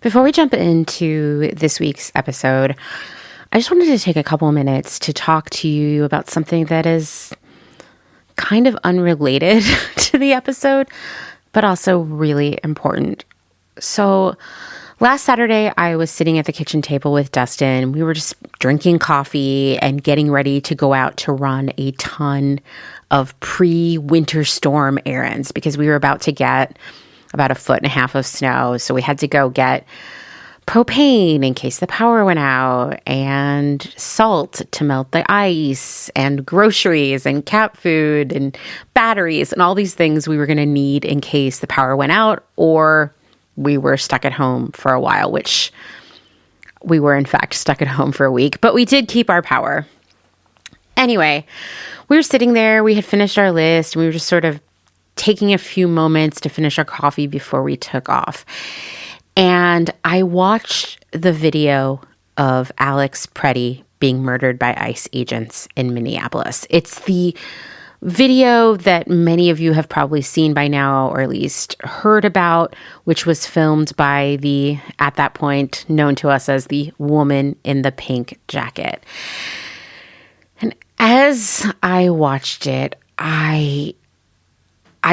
Before we jump into this week's episode, I just wanted to take a couple of minutes to talk to you about something that is kind of unrelated to the episode, but also really important. So last Saturday, I was sitting at the kitchen table with Dustin. We were just drinking coffee and getting ready to go out to run a ton of pre-winter storm errands because we were about to get about 1.5 feet of snow. So we had to go get propane in case the power went out, and salt to melt the ice, and groceries and cat food and batteries and all these things we were going to need in case the power went out or we were stuck at home for a while, which we were in fact stuck at home for a week, but we did keep our power. Anyway, we were sitting there, we had finished our list, and we were just sort of taking a few moments to finish our coffee before we took off. And I watched the video of Alex Preddy being murdered by ICE agents in Minneapolis. It's the video that many of you have probably seen by now, or at least heard about, which was filmed by the, at that point, known to us as the woman in the pink jacket. And as I watched it, I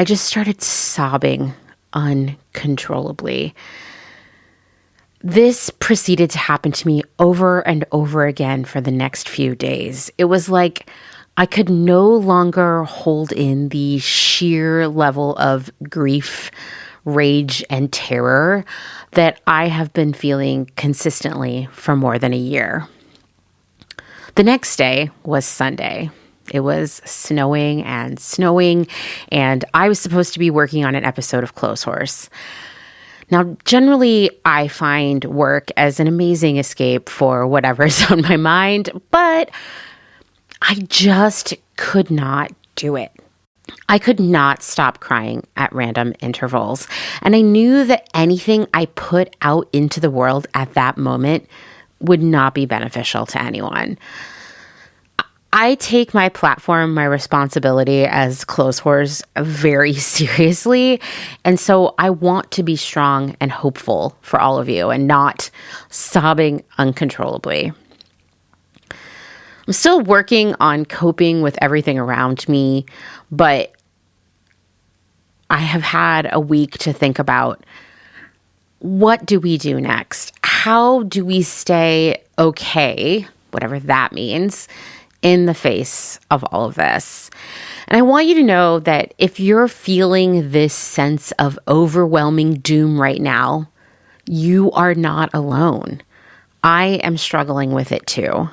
just started sobbing uncontrollably. This proceeded to happen to me over and over again for the next few days. It was like I could no longer hold in the sheer level of grief, rage, and terror that I have been feeling consistently for more than a year. The next day was Sunday. It was snowing, and I was supposed to be working on an episode of Clotheshorse. Now, generally, I find work as an amazing escape for whatever's on my mind, but I just could not do it. I could not stop crying at random intervals, and I knew that anything I put out into the world at that moment would not be beneficial to anyone. I take my platform, my responsibility as Clotheshorse very seriously. And so I want to be strong and hopeful for all of you and not sobbing uncontrollably. I'm still working on coping with everything around me, but I have had a week to think about, what do we do next? How do we stay okay, whatever that means, in the face of all of this? And I want you to know that if you're feeling this sense of overwhelming doom right now, you are not alone. I am struggling with it too.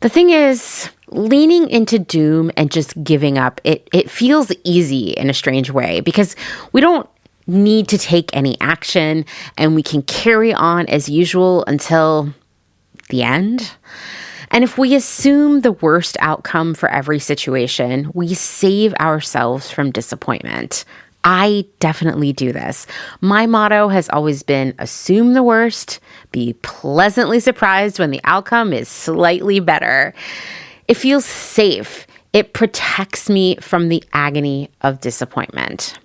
The thing is, leaning into doom and just giving up, it feels easy in a strange way because we don't need to take any action and we can carry on as usual until the end. And if we assume the worst outcome for every situation, we save ourselves from disappointment. I definitely do this. My motto has always been assume the worst, be pleasantly surprised when the outcome is slightly better. It feels safe. It protects me from the agony of disappointment.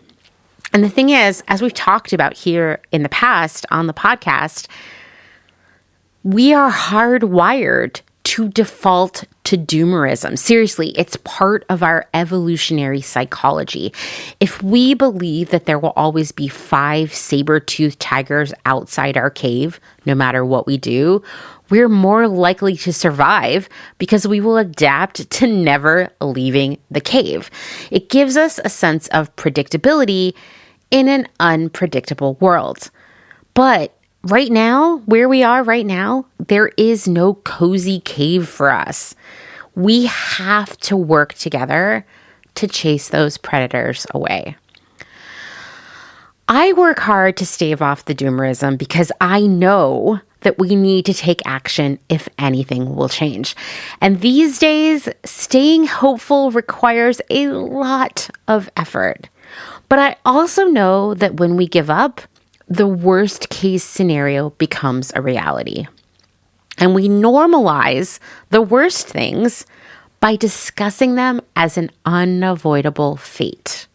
And the thing is, as we've talked about here in the past on the podcast, we are hardwired to default to doomerism. Seriously, it's part of our evolutionary psychology. If we believe that there will always be 5 saber-toothed tigers outside our cave, no matter what we do, we're more likely to survive because we will adapt to never leaving the cave. It gives us a sense of predictability in an unpredictable world. But right now, where we are right now, there is no cozy cave for us. We have to work together to chase those predators away. I work hard to stave off the doomerism because I know that we need to take action if anything will change. And these days, staying hopeful requires a lot of effort. But I also know that when we give up, the worst case scenario becomes a reality. And we normalize the worst things by discussing them as an unavoidable fate.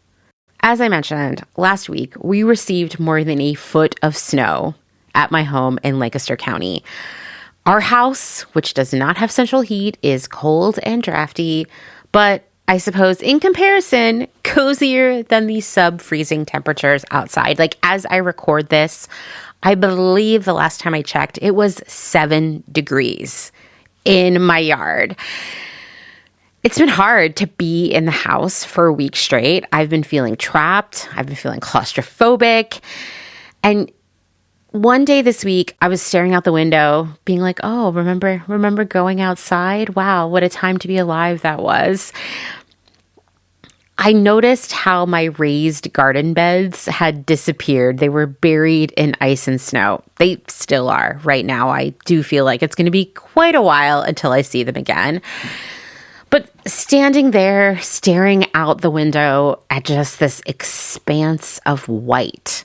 As I mentioned last week, we received more than 1 foot of snow at my home in Lancaster County. Our house, which does not have central heat, is cold and drafty, but I suppose in comparison, cozier than the sub-freezing temperatures outside. Like as I record this, I believe the last time I checked, it was 7 degrees in my yard. It's been hard to be in the house for a week straight. I've been feeling trapped. I've been feeling claustrophobic. And one day this week, I was staring out the window, being like, oh, remember going outside? Wow, what a time to be alive that was. I noticed how my raised garden beds had disappeared. They were buried in ice and snow. They still are right now. I do feel like it's going to be quite a while until I see them again. But standing there, staring out the window at just this expanse of white,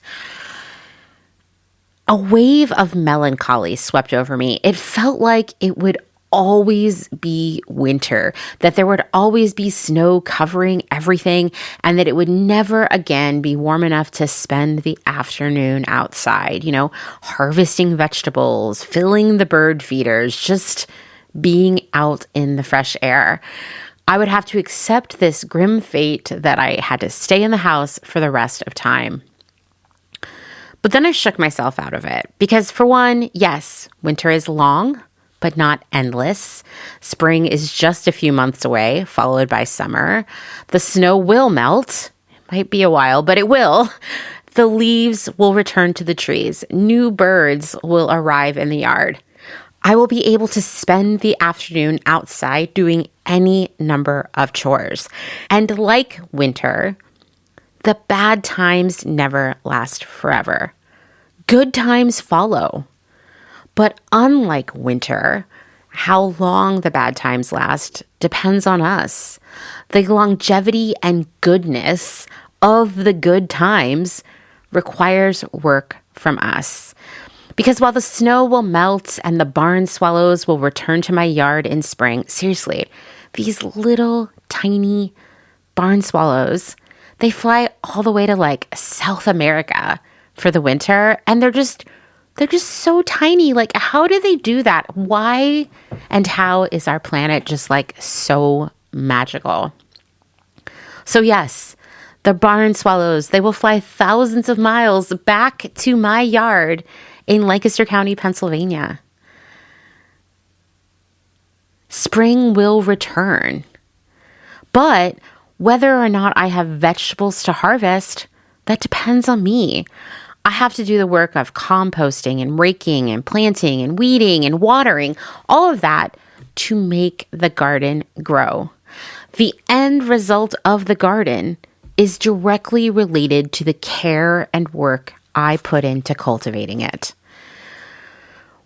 a wave of melancholy swept over me. It felt like it would always be winter, that there would always be snow covering everything, and that it would never again be warm enough to spend the afternoon outside, harvesting vegetables, filling the bird feeders, just being out in the fresh air. I would have to accept this grim fate that I had to stay in the house for the rest of time. But then I shook myself out of it because, for one, yes, winter is long, but not endless. Spring is just a few months away, followed by summer. The snow will melt. It might be a while, but it will. The leaves will return to the trees. New birds will arrive in the yard. I will be able to spend the afternoon outside doing any number of chores. And like winter, the bad times never last forever. Good times follow. But unlike winter, how long the bad times last depends on us. The longevity and goodness of the good times requires work from us. Because while the snow will melt and the barn swallows will return to my yard in spring, seriously, these little tiny barn swallows, they fly all the way to like South America for the winter, and they're just so tiny. Like, how do they do that? Why and how is our planet just like so magical? So yes, the barn swallows, they will fly thousands of miles back to my yard in Lancaster County, Pennsylvania. Spring will return. But whether or not I have vegetables to harvest, that depends on me. I have to do the work of composting and raking and planting and weeding and watering, all of that to make the garden grow. The end result of the garden is directly related to the care and work I put into cultivating it.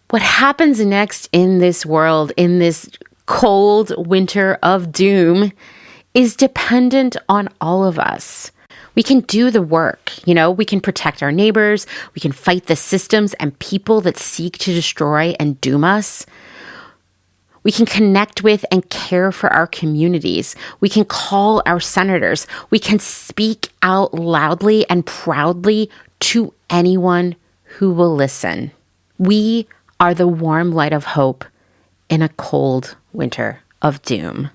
What happens next in this world, in this cold winter of doom, is dependent on all of us. We can do the work, we can protect our neighbors, we can fight the systems and people that seek to destroy and doom us. We can connect with and care for our communities. We can call our senators. We can speak out loudly and proudly to anyone who will listen. We are the warm light of hope in a cold winter of doom.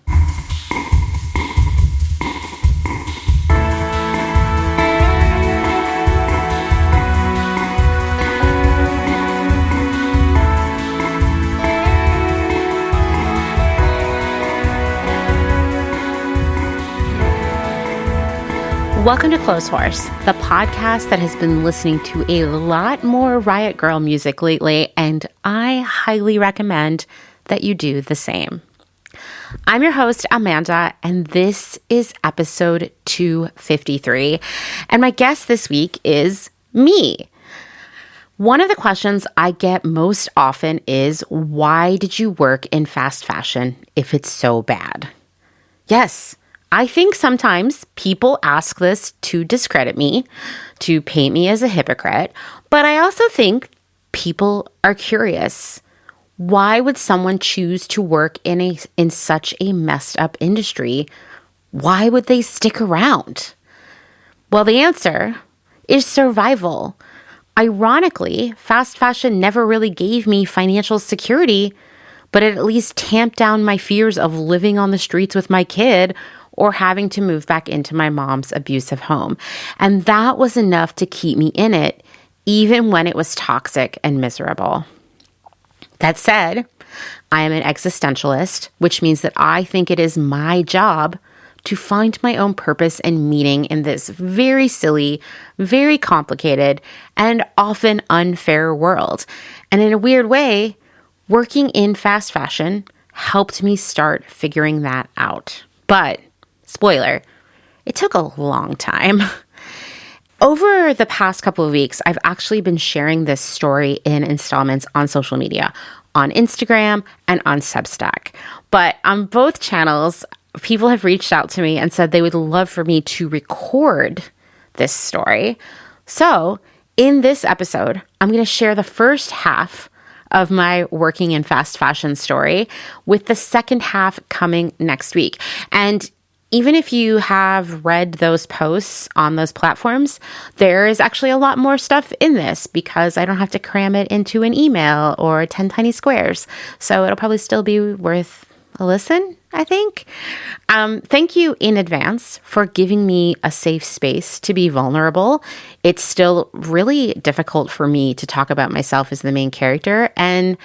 Welcome to Clotheshorse, the podcast that has been listening to a lot more Riot Grrrl music lately, and I highly recommend that you do the same. I'm your host, Amanda, and this is episode 253, and my guest this week is me. One of the questions I get most often is, why did you work in fast fashion if it's so bad? Yes, I think sometimes people ask this to discredit me, to paint me as a hypocrite, but I also think people are curious. Why would someone choose to work in such a messed up industry? Why would they stick around? Well, the answer is survival. Ironically, fast fashion never really gave me financial security, but it at least tamped down my fears of living on the streets with my kid or having to move back into my mom's abusive home. And that was enough to keep me in it, even when it was toxic and miserable. That said, I am an existentialist, which means that I think it is my job to find my own purpose and meaning in this very silly, very complicated, and often unfair world. And in a weird way, working in fast fashion helped me start figuring that out. But, spoiler, it took a long time. Over the past couple of weeks, I've actually been sharing this story in installments on social media, on Instagram and on Substack. But on both channels, people have reached out to me and said they would love for me to record this story. So in this episode, I'm going to share the first half of my working in fast fashion story, with the second half coming next week. And even if you have read those posts on those platforms, there is actually a lot more stuff in this because I don't have to cram it into an email or 10 tiny squares. So it'll probably still be worth a listen, I think. Thank you in advance for giving me a safe space to be vulnerable. It's still really difficult for me to talk about myself as the main character. And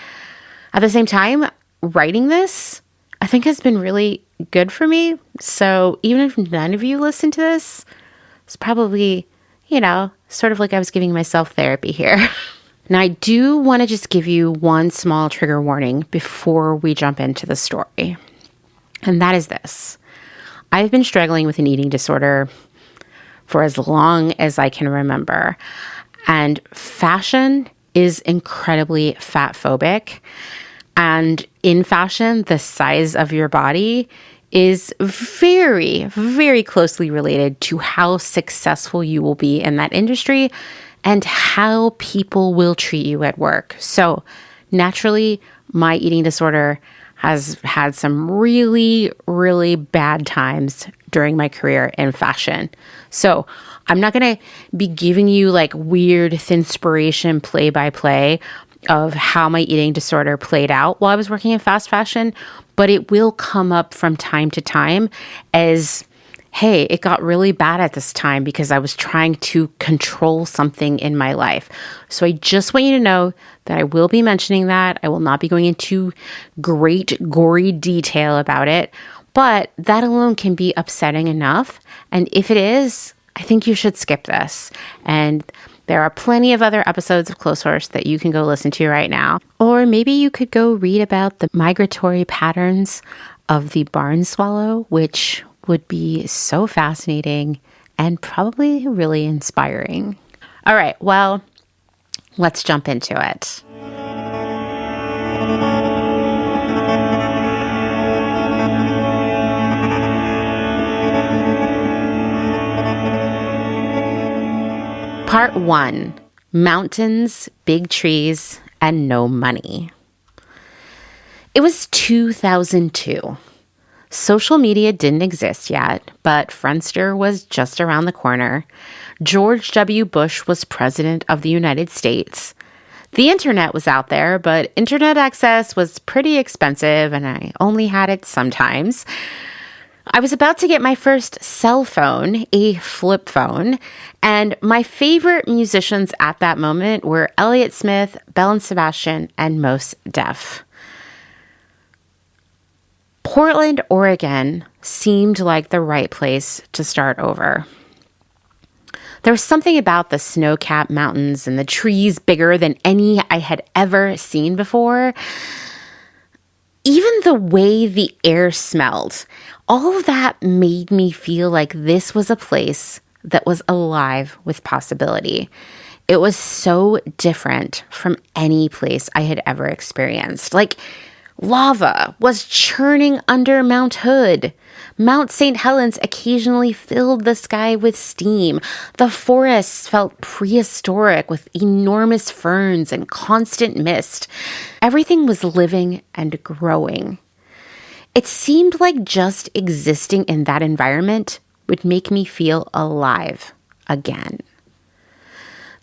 at the same time, writing this, I think has been really good for me. So even if none of you listen to this, it's probably, sort of like I was giving myself therapy here. Now, I do want to just give you one small trigger warning before we jump into the story. And that is this. I've been struggling with an eating disorder for as long as I can remember. And fashion is incredibly fat phobic. And in fashion, the size of your body is very, very closely related to how successful you will be in that industry and how people will treat you at work. So naturally, my eating disorder has had some really, really bad times during my career in fashion. So I'm not going to be giving you like weird thinspiration play-by-play of how my eating disorder played out while I was working in fast fashion, but it will come up from time to time as, hey, it got really bad at this time because I was trying to control something in my life. So I just want you to know that I will be mentioning that. I will not be going into great gory detail about it, but that alone can be upsetting enough. And if it is, I think you should skip this. And there are plenty of other episodes of Clotheshorse that you can go listen to right now. Or maybe you could go read about the migratory patterns of the barn swallow, which would be so fascinating and probably really inspiring. All right, well, let's jump into it. Part 1, mountains, big trees, and no money. It was 2002. Social media didn't exist yet, but Friendster was just around the corner. George W. Bush was president of the United States. The internet was out there, but internet access was pretty expensive, and I only had it sometimes. I was about to get my first cell phone, a flip phone, and my favorite musicians at that moment were Elliott Smith, Belle and Sebastian, and Mos Def. Portland, Oregon seemed like the right place to start over. There was something about the snow-capped mountains and the trees bigger than any I had ever seen before. Even the way the air smelled, all of that made me feel like this was a place that was alive with possibility. It was so different from any place I had ever experienced. Like, lava was churning under Mount Hood. Mount St. Helens occasionally filled the sky with steam. The forests felt prehistoric with enormous ferns and constant mist. Everything was living and growing. It seemed like just existing in that environment would make me feel alive again.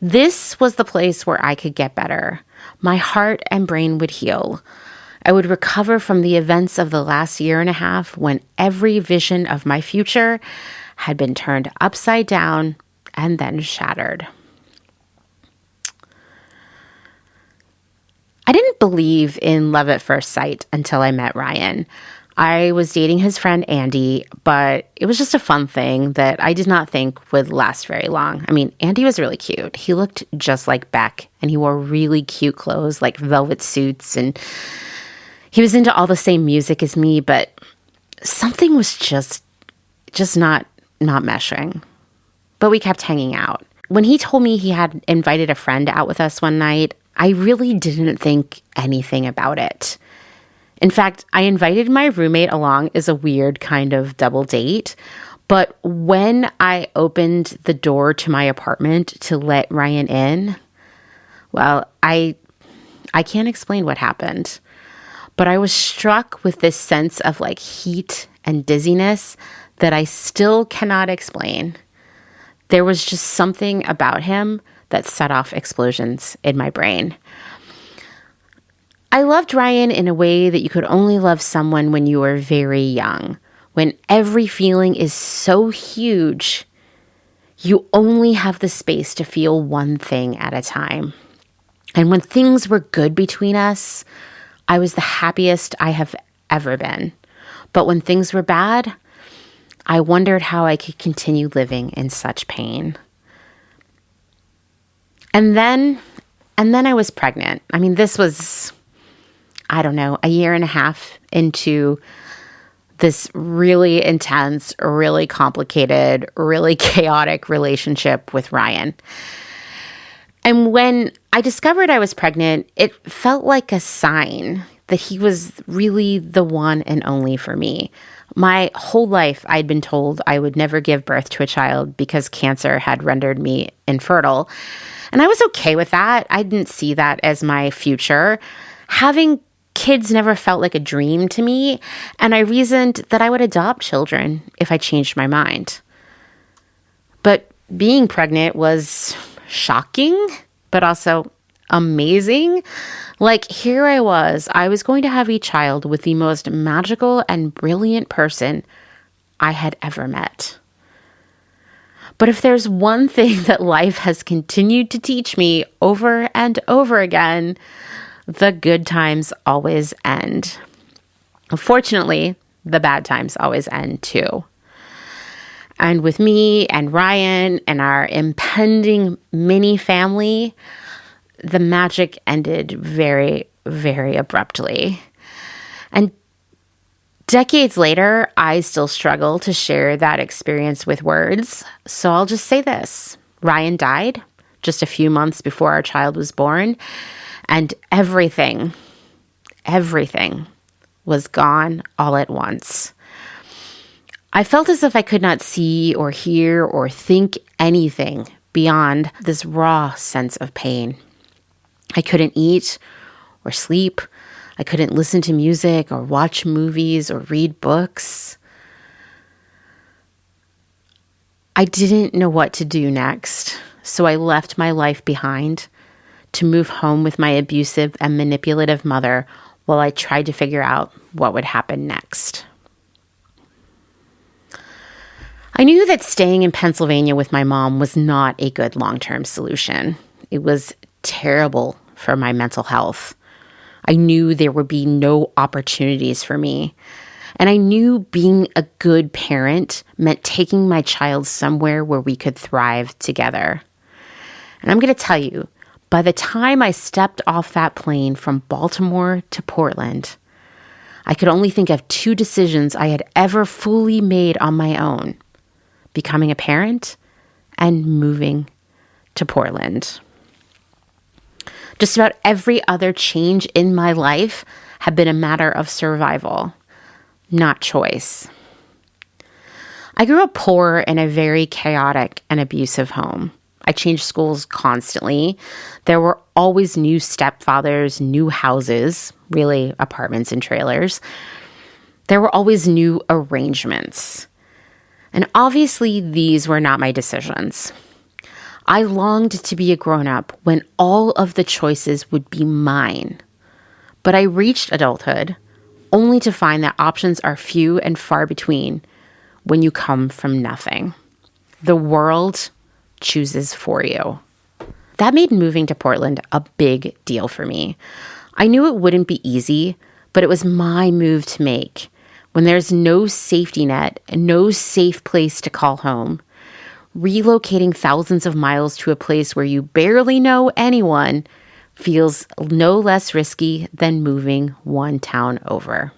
This was the place where I could get better. My heart and brain would heal. I would recover from the events of the last year and a half when every vision of my future had been turned upside down and then shattered. I didn't believe in love at first sight until I met Ryan. I was dating his friend Andy, but it was just a fun thing that I did not think would last very long. I mean, Andy was really cute. He looked just like Beck, and he wore really cute clothes like velvet suits, and he was into all the same music as me, but something was just not meshing. But we kept hanging out. When he told me he had invited a friend out with us one night, I really didn't think anything about it. In fact, I invited my roommate along as a weird kind of double date. But when I opened the door to my apartment to let Ryan in, well, I can't explain what happened. But I was struck with this sense of like heat and dizziness that I still cannot explain. There was just something about him that set off explosions in my brain. I loved Ryan in a way that you could only love someone when you were very young, when every feeling is so huge, you only have the space to feel one thing at a time. And when things were good between us, I was the happiest I have ever been. But when things were bad, I wondered how I could continue living in such pain. And then I was pregnant. I mean, this was, I don't know, a year and a half into this really intense, really complicated, really chaotic relationship with Ryan. And when I discovered I was pregnant, it felt like a sign that he was really the one and only for me. My whole life, I'd been told I would never give birth to a child because cancer had rendered me infertile. And I was okay with that. I didn't see that as my future. Having kids never felt like a dream to me, and I reasoned that I would adopt children if I changed my mind. But being pregnant was shocking, but also amazing. Like, here I was going to have a child with the most magical and brilliant person I had ever met. But if there's one thing that life has continued to teach me over and over again, the good times always end. Unfortunately, the bad times always end too. And with me and Ryan and our impending mini family, the magic ended very, very abruptly. And decades later, I still struggle to share that experience with words. So I'll just say this. Ryan died just a few months before our child was born. And everything was gone all at once. I felt as if I could not see or hear or think anything beyond this raw sense of pain. I couldn't eat or sleep. I couldn't listen to music or watch movies or read books. I didn't know what to do next, so I left my life behind to move home with my abusive and manipulative mother while I tried to figure out what would happen next. I knew that staying in Pennsylvania with my mom was not a good long-term solution. It was terrible for my mental health. I knew there would be no opportunities for me. And I knew being a good parent meant taking my child somewhere where we could thrive together. And I'm going to tell you, by the time I stepped off that plane from Baltimore to Portland, I could only think of two decisions I had ever fully made on my own: becoming a parent and moving to Portland. Just about every other change in my life had been a matter of survival, not choice. I grew up poor in a very chaotic and abusive home. I changed schools constantly. There were always new stepfathers, new houses, really apartments and trailers. There were always new arrangements. And obviously, these were not my decisions. I longed to be a grown-up when all of the choices would be mine. But I reached adulthood only to find that options are few and far between when you come from nothing. The world chooses for you. That made moving to Portland a big deal for me. I knew it wouldn't be easy, but it was my move to make. When there's no safety net, no safe place to call home, relocating thousands of miles to a place where you barely know anyone feels no less risky than moving one town over.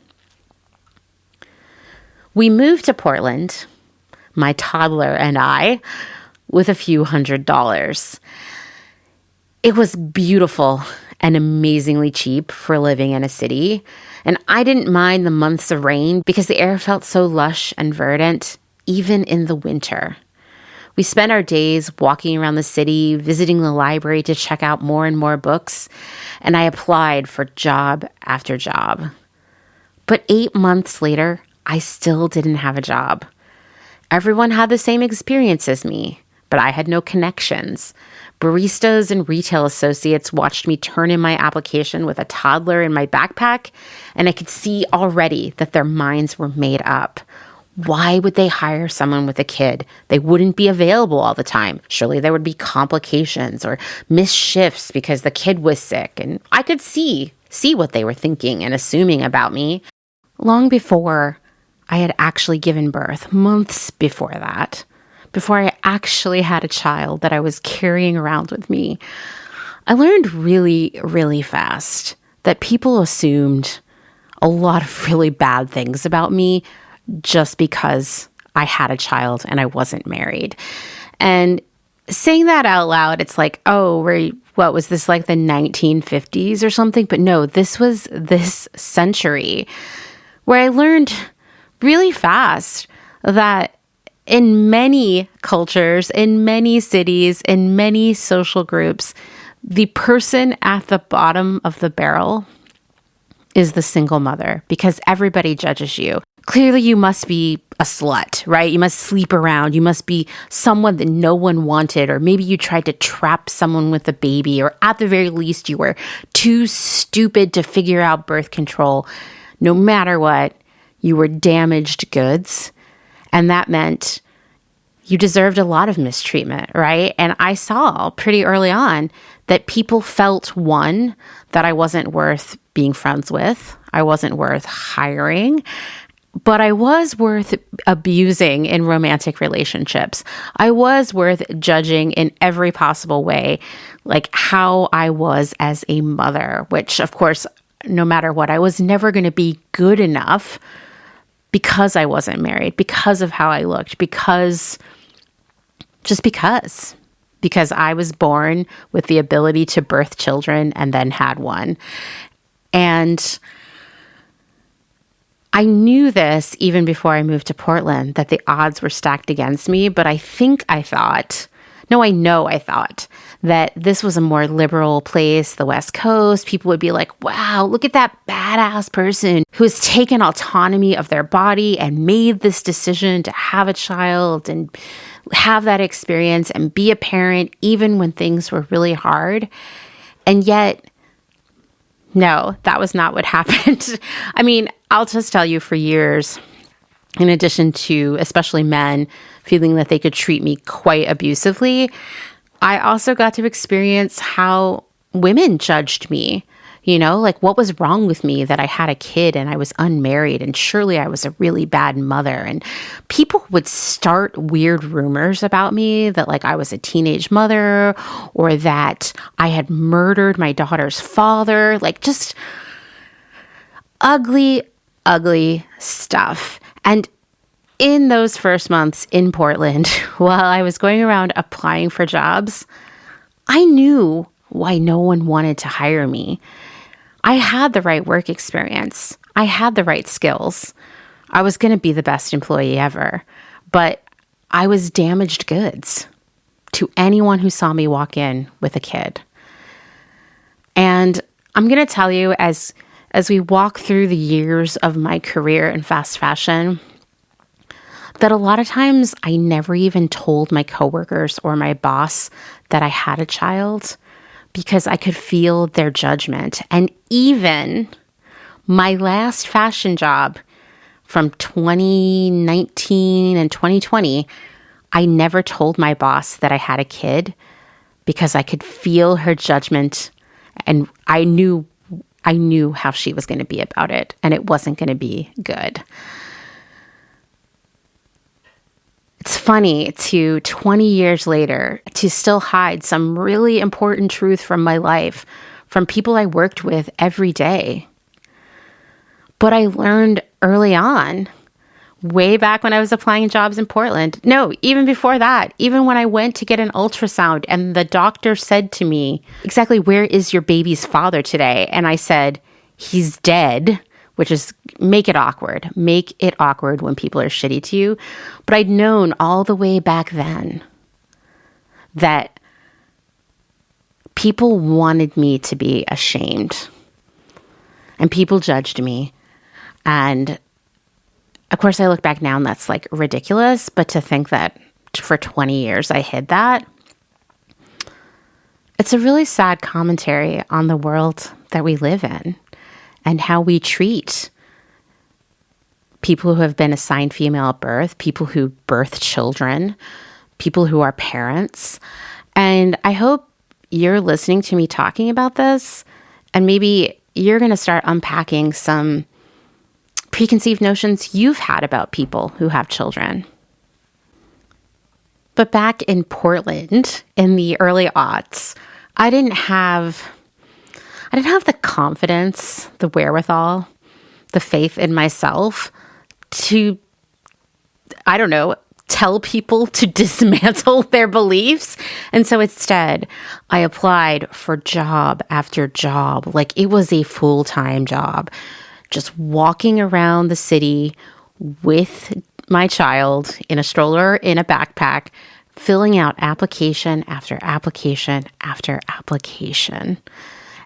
We moved to Portland, my toddler and I, with a few $100s. It was beautiful and amazingly cheap for living in a city, and I didn't mind the months of rain because the air felt so lush and verdant, even in the winter. We spent our days walking around the city, visiting the library to check out more and more books, and I applied for job after job. But 8 months later, I still didn't have a job. Everyone had the same experience as me, but I had no connections. Baristas and retail associates watched me turn in my application with a toddler in my backpack, and I could see already that their minds were made up. Why would they hire someone with a kid? They wouldn't be available all the time. Surely there would be complications or missed shifts because the kid was sick, and I could see what they were thinking and assuming about me. Long before I had actually given birth, months before that, before I actually had a child that I was carrying around with me, I learned really, really fast that people assumed a lot of really bad things about me just because I had a child and I wasn't married. And saying that out loud, it's like, oh, what was this, like the 1950s or something? But no, this was this century where I learned really fast that in many cultures, in many cities, in many social groups, the person at the bottom of the barrel is the single mother because everybody judges you. Clearly, you must be a slut, right? You must sleep around. You must be someone that no one wanted, or maybe you tried to trap someone with a baby, or at the very least, you were too stupid to figure out birth control. No matter what, you were damaged goods, and that meant you deserved a lot of mistreatment, right? And I saw pretty early on that people felt, one, that I wasn't worth being friends with. I wasn't worth hiring. But I was worth abusing in romantic relationships. I was worth judging in every possible way, like how I was as a mother, which, of course, no matter what, I was never going to be good enough because I wasn't married, because of how I looked, because I was born with the ability to birth children and then had one. And I knew this even before I moved to Portland, that the odds were stacked against me, but I know I thought that this was a more liberal place, the West Coast. People would be like, wow, look at that badass person who has taken autonomy of their body and made this decision to have a child and have that experience and be a parent even when things were really hard. And yet, no, that was not what happened. I mean, I'll just tell you, for years, in addition to especially men feeling that they could treat me quite abusively, I also got to experience how women judged me. You know, like what was wrong with me that I had a kid and I was unmarried and surely I was a really bad mother. And people would start weird rumors about me that like I was a teenage mother or that I had murdered my daughter's father, like just ugly, ugly stuff. And in those first months in Portland, while I was going around applying for jobs, I knew why no one wanted to hire me. I had the right work experience. I had the right skills. I was going to be the best employee ever. But I was damaged goods to anyone who saw me walk in with a kid. And I'm going to tell you, as we walk through the years of my career in fast fashion, that a lot of times I never even told my coworkers or my boss that I had a child because I could feel their judgment. And even my last fashion job from 2019 and 2020, I never told my boss that I had a kid because I could feel her judgment, and I knew how she was going to be about it, and it wasn't going to be good. It's funny to 20 years later to still hide some really important truth from my life from people I worked with every day. But I learned early on, way back when I was applying jobs in Portland. No, even before that, even when I went to get an ultrasound and the doctor said to me, exactly, where is your baby's father today? And I said, he's dead, which is make it awkward. Make it awkward when people are shitty to you. But I'd known all the way back then that people wanted me to be ashamed. And people judged me. And of course, I look back now and that's like ridiculous. But to think that for 20 years I hid that, it's a really sad commentary on the world that we live in and how we treat people who have been assigned female at birth, people who birth children, people who are parents. And I hope you're listening to me talking about this, and maybe you're going to start unpacking some preconceived notions you've had about people who have children. But back in Portland in the early aughts, I didn't have the confidence, the wherewithal, the faith in myself to, tell people to dismantle their beliefs. And so instead, I applied for job after job, like it was a full-time job, just walking around the city with my child in a stroller, in a backpack, filling out application after application after application,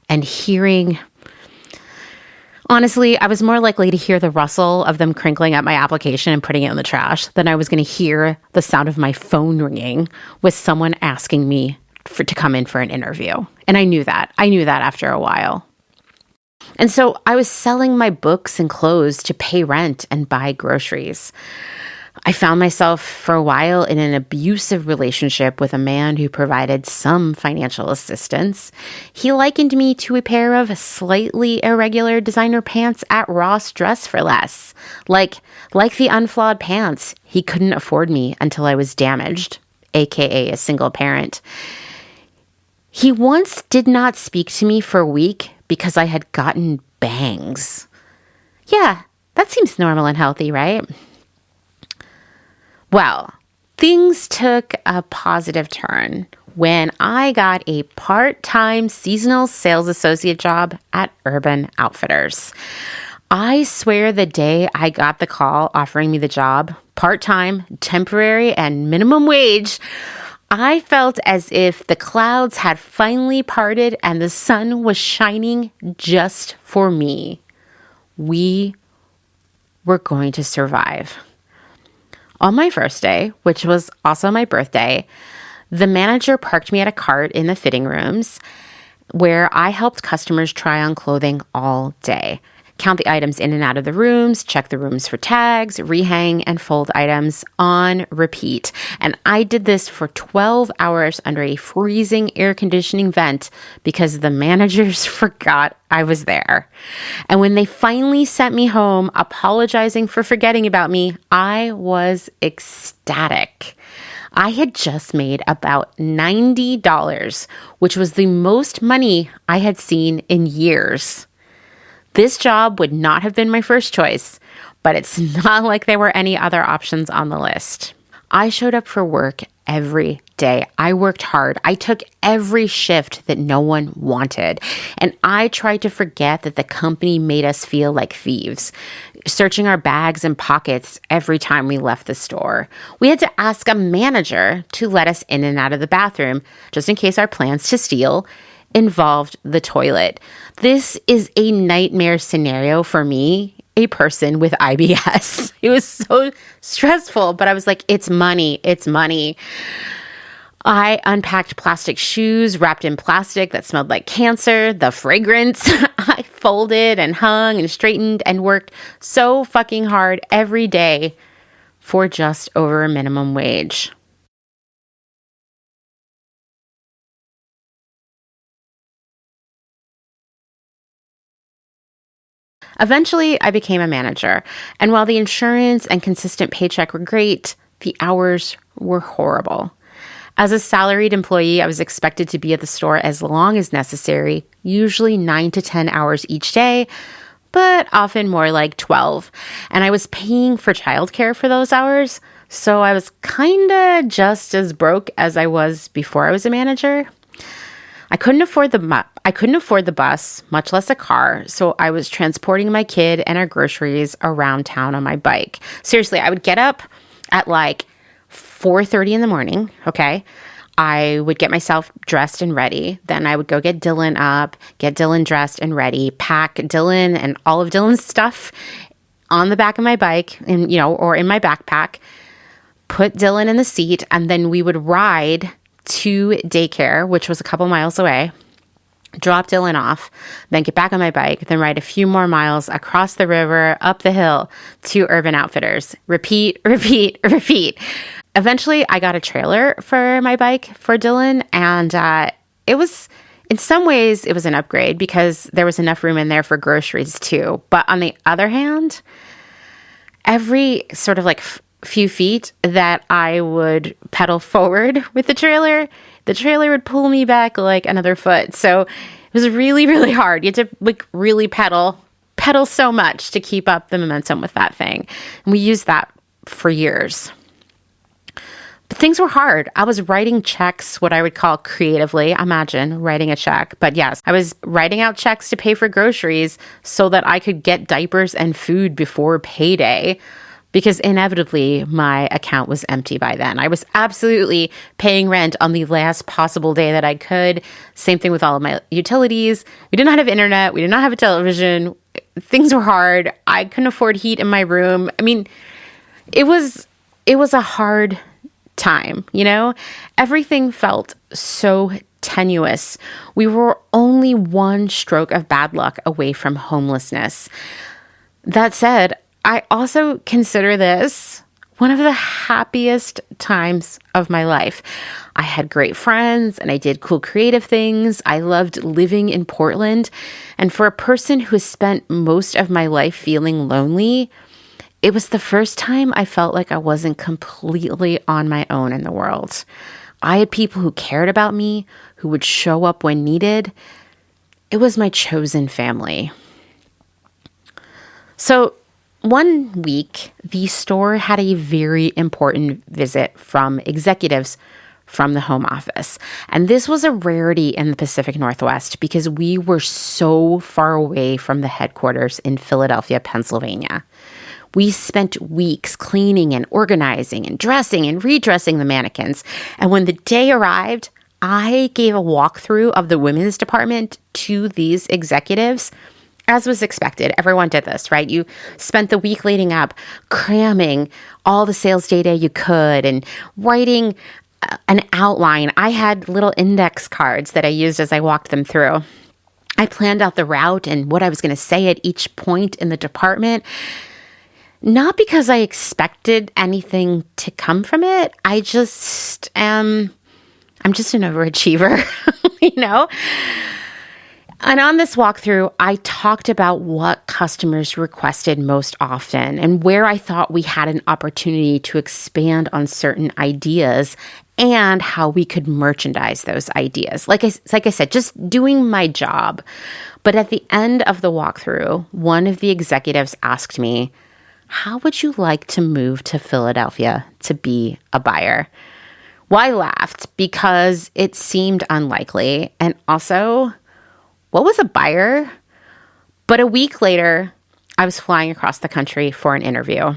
and hearing, honestly, I was more likely to hear the rustle of them crinkling up my application and putting it in the trash than I was going to hear the sound of my phone ringing with someone asking me to come in for an interview. And I knew that. After a while. And so I was selling my books and clothes to pay rent and buy groceries. I found myself for a while in an abusive relationship with a man who provided some financial assistance. He likened me to a pair of slightly irregular designer pants at Ross Dress for Less. Like the unflawed pants, he couldn't afford me until I was damaged, aka a single parent. He once did not speak to me for a week because I had gotten bangs. Yeah, that seems normal and healthy, right? Well, things took a positive turn when I got a part-time seasonal sales associate job at Urban Outfitters. I swear the day I got the call offering me the job, part-time, temporary, and minimum wage, I felt as if the clouds had finally parted and the sun was shining just for me. We were going to survive. On my first day, which was also my birthday, the manager parked me at a cart in the fitting rooms where I helped customers try on clothing all day. Count the items in and out of the rooms, check the rooms for tags, rehang and fold items on repeat. And I did this for 12 hours under a freezing air conditioning vent because the managers forgot I was there. And when they finally sent me home apologizing for forgetting about me, I was ecstatic. I had just made about $90, which was the most money I had seen in years. This job would not have been my first choice, but it's not like there were any other options on the list. I showed up for work every day. I worked hard. I took every shift that no one wanted. And I tried to forget that the company made us feel like thieves, searching our bags and pockets every time we left the store. We had to ask a manager to let us in and out of the bathroom, just in case our plans to steal involved the toilet. This is a nightmare scenario for me a person with IBS. It was so stressful, but I was like, it's money. It's money. I unpacked plastic shoes wrapped in plastic that smelled like cancer, the fragrance. I folded and hung and straightened and worked so fucking hard every day for just over minimum wage. Eventually, I became a manager, and while the insurance and consistent paycheck were great, the hours were horrible. As a salaried employee, I was expected to be at the store as long as necessary, usually 9 to 10 hours each day, but often more like 12. And I was paying for childcare for those hours, so I was kind of just as broke as I was before I was a manager. I couldn't afford the bus, much less a car, so I was transporting my kid and our groceries around town on my bike. Seriously, I would get up at like 4:30 in the morning, okay? I would get myself dressed and ready. Then I would go get Dylan up, get Dylan dressed and ready, pack Dylan and all of Dylan's stuff on the back of my bike or in my backpack, put Dylan in the seat, and then we would ride to daycare, which was a couple miles away, drop Dylan off, then get back on my bike, then ride a few more miles across the river, up the hill to Urban Outfitters. Repeat, repeat, repeat. Eventually, I got a trailer for my bike for Dylan, and it was, in some ways, it was an upgrade because there was enough room in there for groceries too. But on the other hand, every sort of like few feet that I would pedal forward with the trailer would pull me back like another foot. So it was really, really hard. You had to like really pedal so much to keep up the momentum with that thing. And we used that for years. But things were hard. I was writing checks, what I would call creatively. Imagine writing a check. But yes, I was writing out checks to pay for groceries so that I could get diapers and food before payday, because inevitably my account was empty by then. I was absolutely paying rent on the last possible day that I could. Same thing with all of my utilities. We did not have internet. We did not have a television. Things were hard. I couldn't afford heat in my room. I mean, it was a hard time, Everything felt so tenuous. We were only one stroke of bad luck away from homelessness. That said, I also consider this one of the happiest times of my life. I had great friends and I did cool creative things. I loved living in Portland. And for a person who has spent most of my life feeling lonely, it was the first time I felt like I wasn't completely on my own in the world. I had people who cared about me, who would show up when needed. It was my chosen family. So one week, the store had a very important visit from executives from the home office. And this was a rarity in the Pacific Northwest because we were so far away from the headquarters in Philadelphia, Pennsylvania. We spent weeks cleaning and organizing and dressing and redressing the mannequins. And when the day arrived, I gave a walkthrough of the women's department to these executives. As was expected, everyone did this, right? You spent the week leading up cramming all the sales data you could and writing an outline. I had little index cards that I used as I walked them through. I planned out the route and what I was going to say at each point in the department. Not because I expected anything to come from it. I'm just an overachiever, And on this walkthrough, I talked about what customers requested most often and where I thought we had an opportunity to expand on certain ideas and how we could merchandise those ideas. Like I said, just doing my job. But at the end of the walkthrough, one of the executives asked me, "How would you like to move to Philadelphia to be a buyer?" Well, I laughed because it seemed unlikely. And also, what was a buyer? But a week later, I was flying across the country for an interview.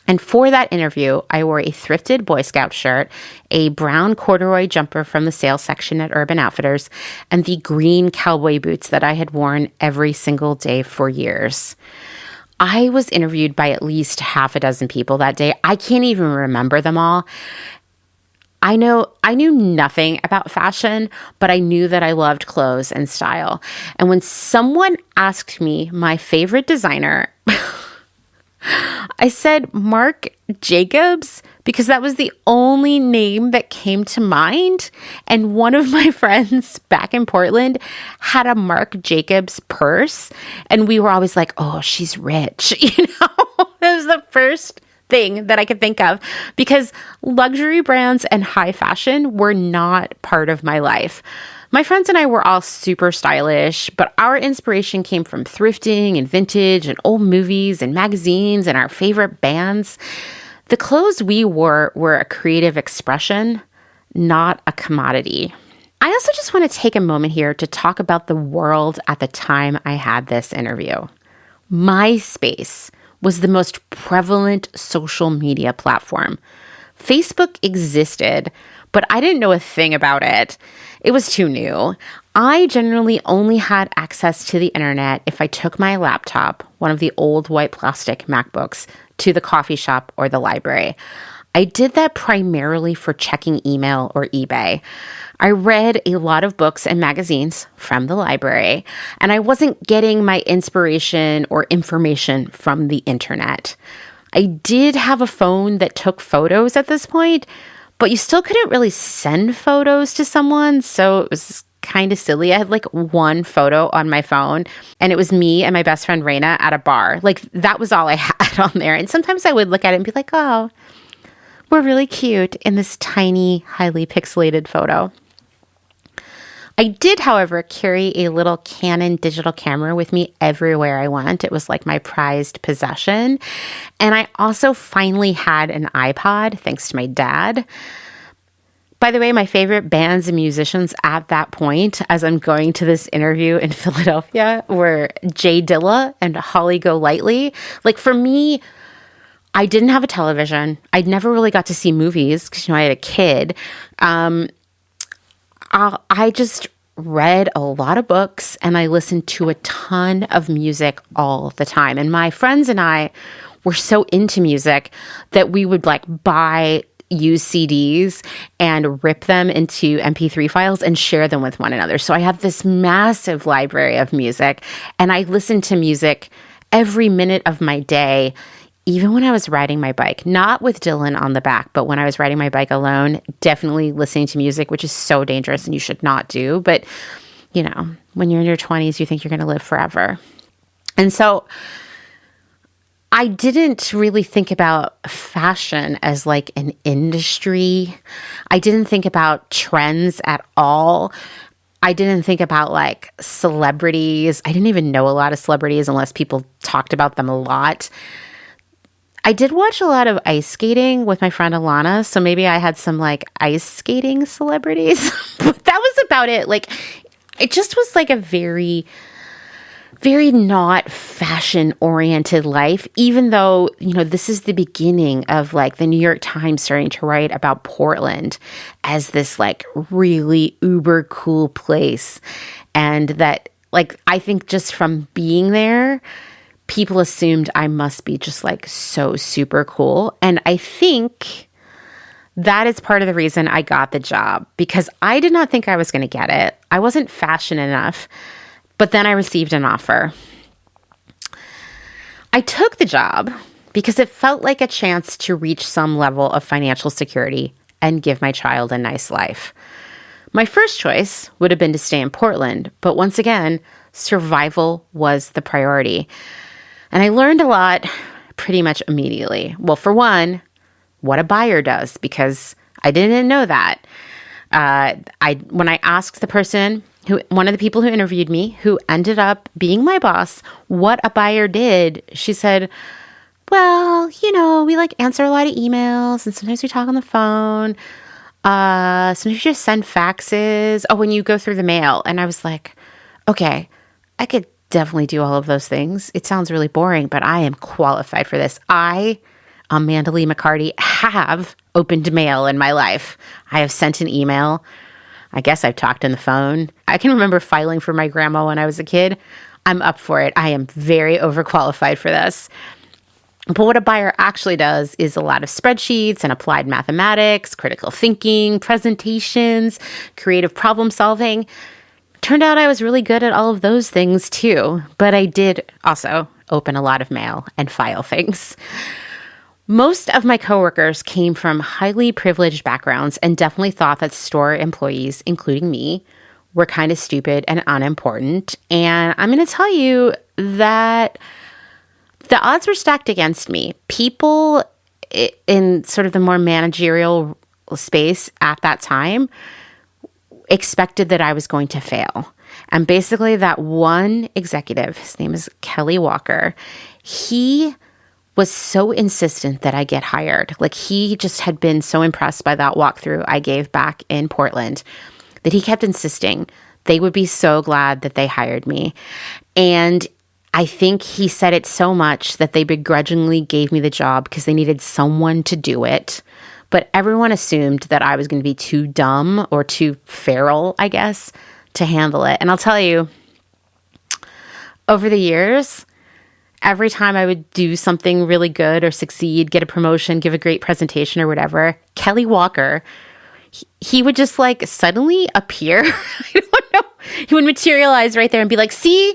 And for that interview, I wore a thrifted Boy Scout shirt, a brown corduroy jumper from the sales section at Urban Outfitters, and the green cowboy boots that I had worn every single day for years. I was interviewed by at least half a dozen people that day. I can't even remember them all. I knew nothing about fashion, but I knew that I loved clothes and style. And when someone asked me my favorite designer, I said Marc Jacobs because that was the only name that came to mind. And one of my friends back in Portland had a Marc Jacobs purse. And we were always like, oh, she's rich. That was the first thing that I could think of because luxury brands and high fashion were not part of my life. My friends and I were all super stylish, but our inspiration came from thrifting and vintage and old movies and magazines and our favorite bands. The clothes we wore were a creative expression, not a commodity. I also just want to take a moment here to talk about the world at the time I had this interview. MySpace was the most prevalent social media platform. Facebook existed, but I didn't know a thing about it. It was too new. I generally only had access to the internet if I took my laptop, one of the old white plastic MacBooks, to the coffee shop or the library. I did that primarily for checking email or eBay. I read a lot of books and magazines from the library, and I wasn't getting my inspiration or information from the internet. I did have a phone that took photos at this point, but you still couldn't really send photos to someone, so it was kind of silly. I had like one photo on my phone, and it was me and my best friend Raina at a bar. Like, that was all I had on there. And sometimes I would look at it and be like, oh, we're really cute in this tiny, highly pixelated photo. I did, however, carry a little Canon digital camera with me everywhere I went. It was like my prized possession. And I also finally had an iPod, thanks to my dad. By the way, my favorite bands and musicians at that point, as I'm going to this interview in Philadelphia, were Jay Dilla and Holly Golightly. Like, for me, I didn't have a television. I'd never really got to see movies because, I had a kid. I just read a lot of books and I listened to a ton of music all the time. And my friends and I were so into music that we would like buy used CDs and rip them into MP3 files and share them with one another. So I have this massive library of music, and I listened to music every minute of my day, even when I was riding my bike, not with Dylan on the back, but when I was riding my bike alone, definitely listening to music, which is so dangerous and you should not do. But, when you're in your 20s, you think you're going to live forever. And so I didn't really think about fashion as like an industry. I didn't think about trends at all. I didn't think about like celebrities. I didn't even know a lot of celebrities unless people talked about them a lot. I did watch a lot of ice skating with my friend Alana, so maybe I had some like ice skating celebrities, but that was about it. Like, it just was like a very, very not fashion-oriented life, even though, this is the beginning of like the New York Times starting to write about Portland as this like really uber cool place. And that, like, I think just from being there, people assumed I must be just like so super cool. And I think that is part of the reason I got the job, because I did not think I was going to get it. I wasn't fashion enough, but then I received an offer. I took the job because it felt like a chance to reach some level of financial security and give my child a nice life. My first choice would have been to stay in Portland, but once again, survival was the priority. And I learned a lot pretty much immediately. Well, for one, what a buyer does, because I didn't know that. When I asked the person, one of the people who interviewed me, who ended up being my boss, what a buyer did, she said, well, we like answer a lot of emails and sometimes we talk on the phone. Sometimes you just send faxes. Oh, when you go through the mail. And I was like, okay, I could definitely do all of those things. It sounds really boring, but I am qualified for this. I, Amanda Lee McCarty, have opened mail in my life. I have sent an email. I guess I've talked on the phone. I can remember filing for my grandma when I was a kid. I'm up for it. I am very overqualified for this. But what a buyer actually does is a lot of spreadsheets and applied mathematics, critical thinking, presentations, creative problem solving. Turned out I was really good at all of those things too, but I did also open a lot of mail and file things. Most of my coworkers came from highly privileged backgrounds and definitely thought that store employees, including me, were kind of stupid and unimportant. And I'm going to tell you that the odds were stacked against me. People in sort of the more managerial space at that time expected that I was going to fail. And basically that one executive, his name is Kelly Walker, he was so insistent that I get hired. Like, he just had been so impressed by that walkthrough I gave back in Portland that he kept insisting they would be so glad that they hired me. And I think he said it so much that they begrudgingly gave me the job because they needed someone to do it. But everyone assumed that I was going to be too dumb or too feral, I guess, to handle it. And I'll tell you, over the years, every time I would do something really good or succeed, get a promotion, give a great presentation or whatever, Kelly Walker, he would just like suddenly appear. I don't know. He would materialize right there and be like, see,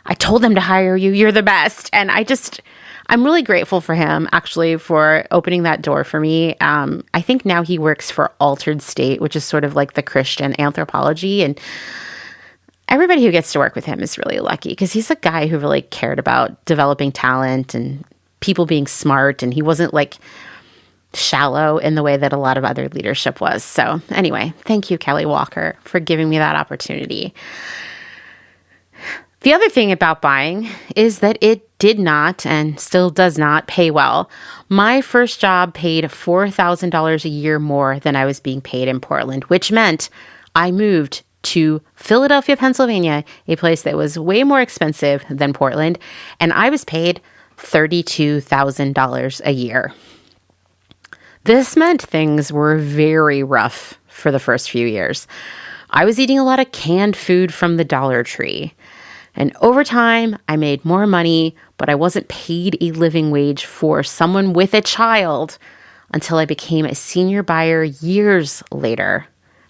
I told them to hire you. You're the best. And I'm really grateful for him, actually, for opening that door for me. I think now he works for Altered State, which is sort of like the Christian Anthropology. And everybody who gets to work with him is really lucky because he's a guy who really cared about developing talent and people being smart. And he wasn't like shallow in the way that a lot of other leadership was. So anyway, thank you, Kelly Walker, for giving me that opportunity. The other thing about buying is that it did not and still does not pay well. My first job paid $4,000 a year more than I was being paid in Portland, which meant I moved to Philadelphia, Pennsylvania, a place that was way more expensive than Portland, and I was paid $32,000 a year. This meant things were very rough for the first few years. I was eating a lot of canned food from the Dollar Tree. And over time, I made more money, but I wasn't paid a living wage for someone with a child until I became a senior buyer years later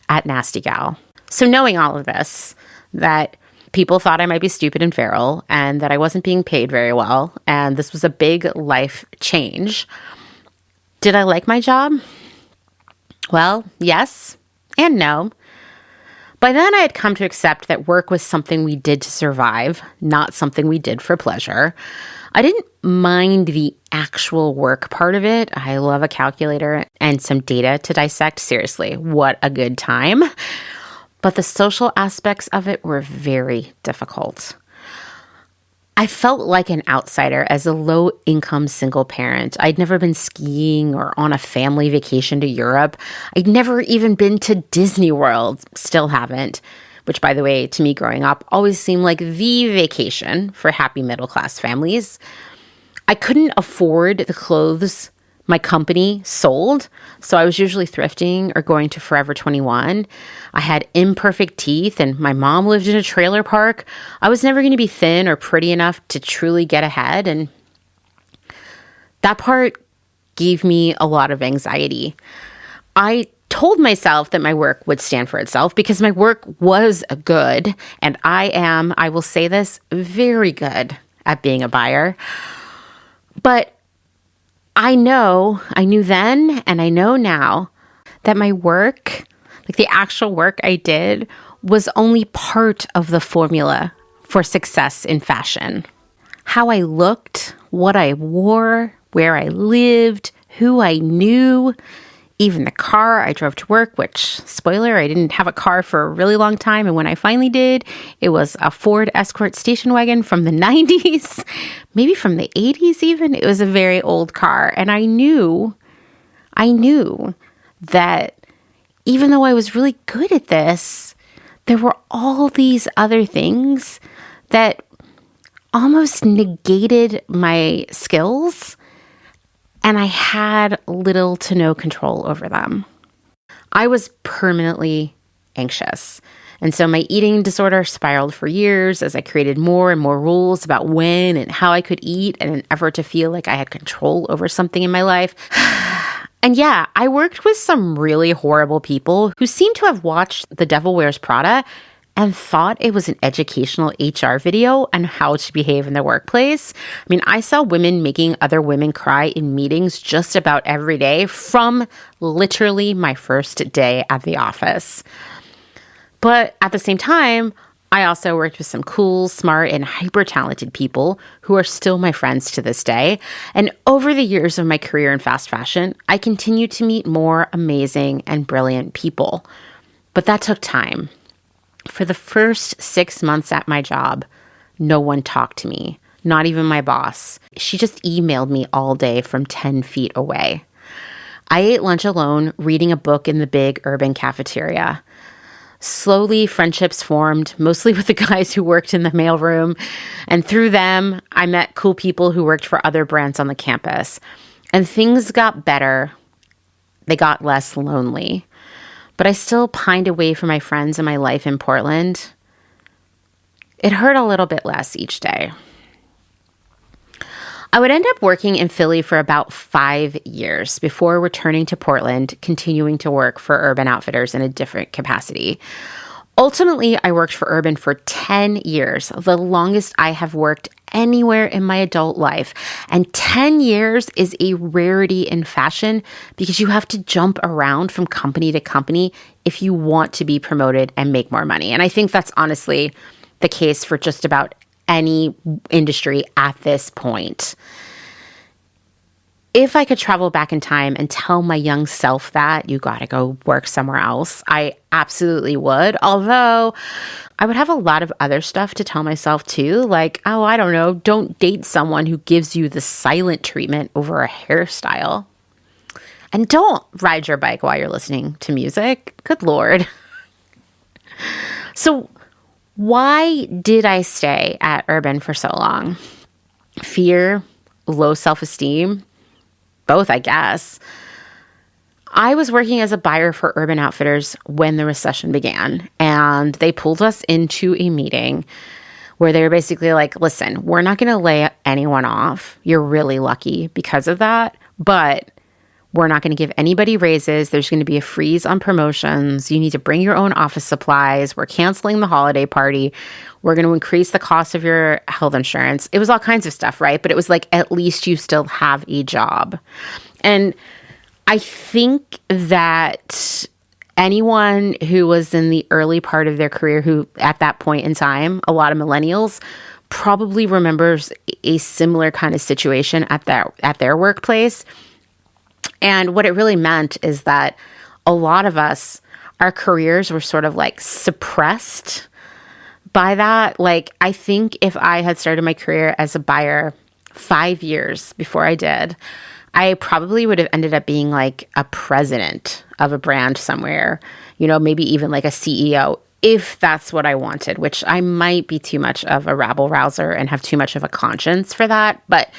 at Nasty Gal. So knowing all of this, that people thought I might be stupid and feral and that I wasn't being paid very well, and this was a big life change. Did I like my job? Well, yes and no. By then, I had come to accept that work was something we did to survive, not something we did for pleasure. I didn't mind the actual work part of it. I love a calculator and some data to dissect. Seriously, what a good time. But the social aspects of it were very difficult. I felt like an outsider as a low-income single parent. I'd never been skiing or on a family vacation to Europe. I'd never even been to Disney World. Still haven't. Which, by the way, to me growing up, always seemed like the vacation for happy middle-class families. I couldn't afford the clothes my company sold, so I was usually thrifting or going to Forever 21. I had imperfect teeth, and my mom lived in a trailer park. I was never going to be thin or pretty enough to truly get ahead, and that part gave me a lot of anxiety. I told myself that my work would stand for itself because my work was good, and I will say this, very good at being a buyer. But I knew then, and I know now, that my work, like the actual work I did, was only part of the formula for success in fashion. How I looked, what I wore, where I lived, who I knew, even the car I drove to work, which, spoiler, I didn't have a car for a really long time. And when I finally did, it was a Ford Escort station wagon from the 90s, maybe from the 80s even. It was a very old car. And I knew that even though I was really good at this, there were all these other things that almost negated my skills, and I had little to no control over them. I was permanently anxious. And so my eating disorder spiraled for years as I created more and more rules about when and how I could eat in an effort to feel like I had control over something in my life. And yeah, I worked with some really horrible people who seemed to have watched The Devil Wears Prada and thought it was an educational HR video on how to behave in the workplace. I mean, I saw women making other women cry in meetings just about every day from literally my first day at the office. But at the same time, I also worked with some cool, smart, and hyper-talented people who are still my friends to this day. And over the years of my career in fast fashion, I continued to meet more amazing and brilliant people. But that took time. For the first 6 months at my job, no one talked to me, not even my boss. She just emailed me all day from 10 feet away. I ate lunch alone, reading a book in the big urban cafeteria. Slowly, friendships formed, mostly with the guys who worked in the mailroom. And through them, I met cool people who worked for other brands on the campus. And things got better. They got less lonely. But I still pined away from my friends and my life in Portland. It hurt a little bit less each day. I would end up working in Philly for about 5 years before returning to Portland, continuing to work for Urban Outfitters in a different capacity. Ultimately, I worked for Urban for 10 years, the longest I have worked anywhere in my adult life. And 10 years is a rarity in fashion because you have to jump around from company to company if you want to be promoted and make more money. And I think that's honestly the case for just about any industry at this point. If I could travel back in time and tell my young self that you got to go work somewhere else, I absolutely would. Although I would have a lot of other stuff to tell myself too. Like, oh, I don't know, don't date someone who gives you the silent treatment over a hairstyle. And don't ride your bike while you're listening to music. Good Lord. So why did I stay at Urban for so long? Fear, low self-esteem, both, I guess. I was working as a buyer for Urban Outfitters when the recession began, and they pulled us into a meeting where they were basically like, listen, we're not going to lay anyone off. You're really lucky because of that, but we're not going to give anybody raises. There's going to be a freeze on promotions. You need to bring your own office supplies. We're canceling the holiday party. We're going to increase the cost of your health insurance. It was all kinds of stuff, right? But it was like, at least you still have a job. And I think that anyone who was in the early part of their career, who at that point in time, a lot of millennials, probably remembers a similar kind of situation at their workplace. And what it really meant is that a lot of us, our careers were sort of like suppressed by that. Like, I think if I had started my career as a buyer 5 years before I did, I probably would have ended up being like a president of a brand somewhere, you know, maybe even like a CEO, if that's what I wanted, which I might be too much of a rabble rouser and have too much of a conscience for that. But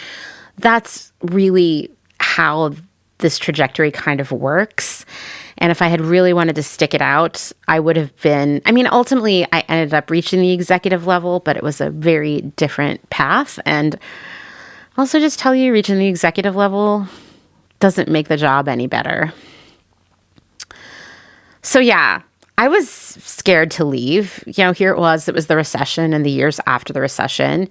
that's really how this trajectory kind of works. And if I had really wanted to stick it out, I would have been, I mean, ultimately I ended up reaching the executive level, but it was a very different path. And also just tell you, reaching the executive level doesn't make the job any better. So yeah, I was scared to leave. You know, here it was the recession and the years after the recession.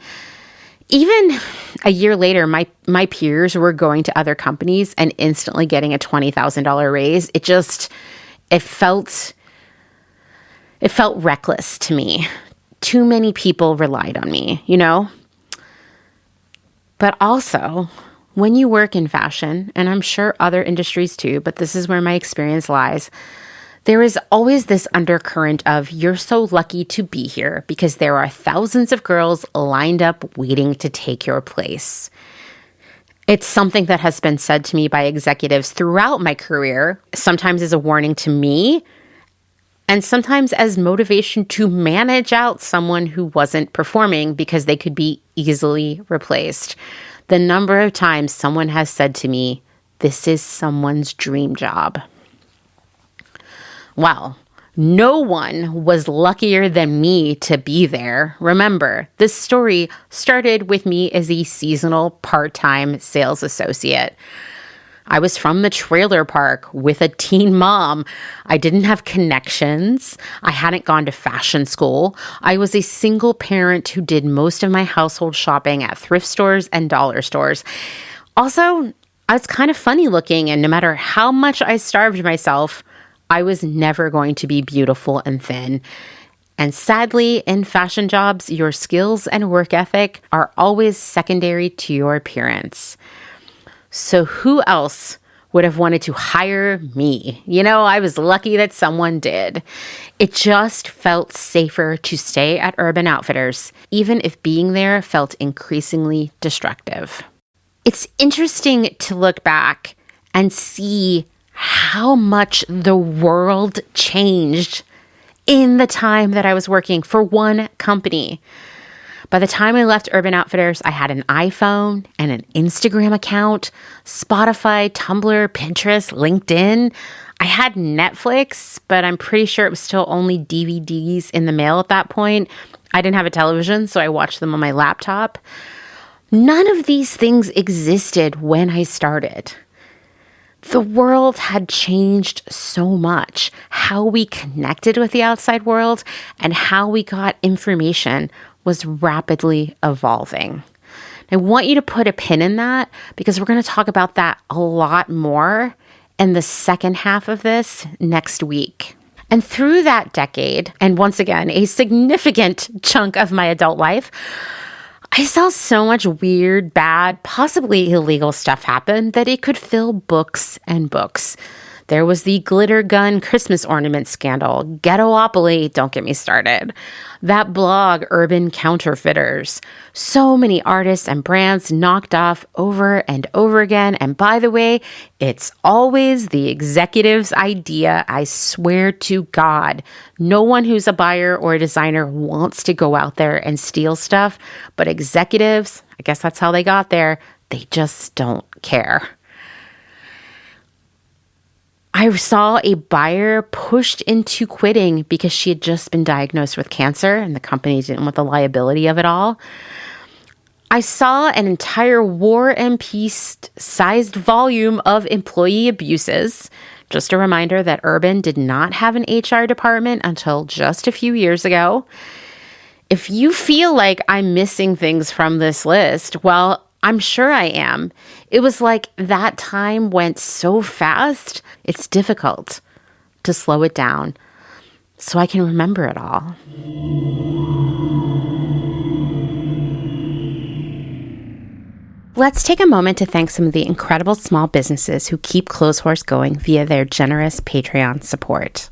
Even a year later, my peers were going to other companies and instantly getting a $20,000 raise. It felt reckless to me. Too many people relied on me, you know? But also, when you work in fashion, and I'm sure other industries too, but this is where my experience lies, there is always this undercurrent of you're so lucky to be here because there are thousands of girls lined up waiting to take your place. It's something that has been said to me by executives throughout my career, sometimes as a warning to me, and sometimes as motivation to manage out someone who wasn't performing because they could be easily replaced. The number of times someone has said to me, this is someone's dream job. Well, No one was luckier than me to be there. Remember, this story started with me as a seasonal part-time sales associate. I was from the trailer park with a teen mom. I didn't have connections. I hadn't gone to fashion school. I was a single parent who did most of my household shopping at thrift stores and dollar stores. Also, I was kind of funny looking, and no matter how much I starved myself, I was never going to be beautiful and thin. And sadly, in fashion jobs, your skills and work ethic are always secondary to your appearance. So who else would have wanted to hire me? I was lucky that someone did. It just felt safer to stay at Urban Outfitters, even if being there felt increasingly destructive. It's interesting to look back and see how much the world changed in the time that I was working for one company. By the time I left Urban Outfitters, I had an iPhone and an Instagram account, Spotify, Tumblr, Pinterest, LinkedIn. I had Netflix, but I'm pretty sure it was still only DVDs in the mail at that point. I didn't have a television, so I watched them on my laptop. None of these things existed when I started. The world had changed so much. How we connected with the outside world and how we got information was rapidly evolving. I want you to put a pin in that because we're going to talk about that a lot more in the second half of this next week. And through that decade, and once again, a significant chunk of my adult life, I saw so much weird, bad, possibly illegal stuff happen that it could fill books and books. There was the glitter gun Christmas ornament scandal, Ghettopoly, don't get me started. That blog, Urban Counterfeiters. So many artists and brands knocked off over and over again. And by the way, it's always the executive's idea, I swear to God. No one who's a buyer or a designer wants to go out there and steal stuff, but executives, I guess that's how they got there, they just don't care. I saw a buyer pushed into quitting because she had just been diagnosed with cancer and the company didn't want the liability of it all. I saw an entire War and Peace-sized volume of employee abuses. Just a reminder that Urban did not have an HR department until just a few years ago. If you feel like I'm missing things from this list, well, I'm sure I am. It was like that time went so fast, it's difficult to slow it down so I can remember it all. Let's take a moment to thank some of the incredible small businesses who keep Clotheshorse going via their generous Patreon support.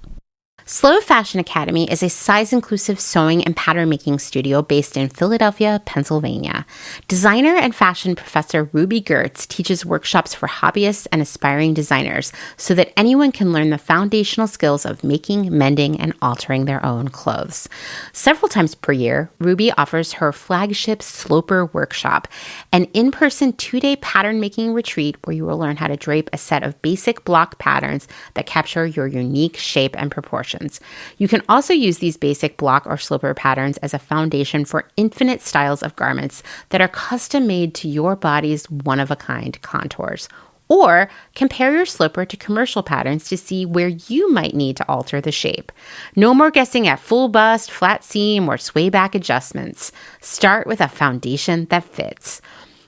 Slow Fashion Academy is a size-inclusive sewing and pattern-making studio based in Philadelphia, Pennsylvania. Designer and fashion professor Ruby Gertz teaches workshops for hobbyists and aspiring designers so that anyone can learn the foundational skills of making, mending, and altering their own clothes. Several times per year, Ruby offers her flagship Sloper workshop, an in-person 2-day pattern-making retreat where you will learn how to drape a set of basic block patterns that capture your unique shape and proportions. You can also use these basic block or sloper patterns as a foundation for infinite styles of garments that are custom made to your body's one-of-a-kind contours. Or compare your sloper to commercial patterns to see where you might need to alter the shape. No more guessing at full bust, flat seam, or sway back adjustments. Start with a foundation that fits.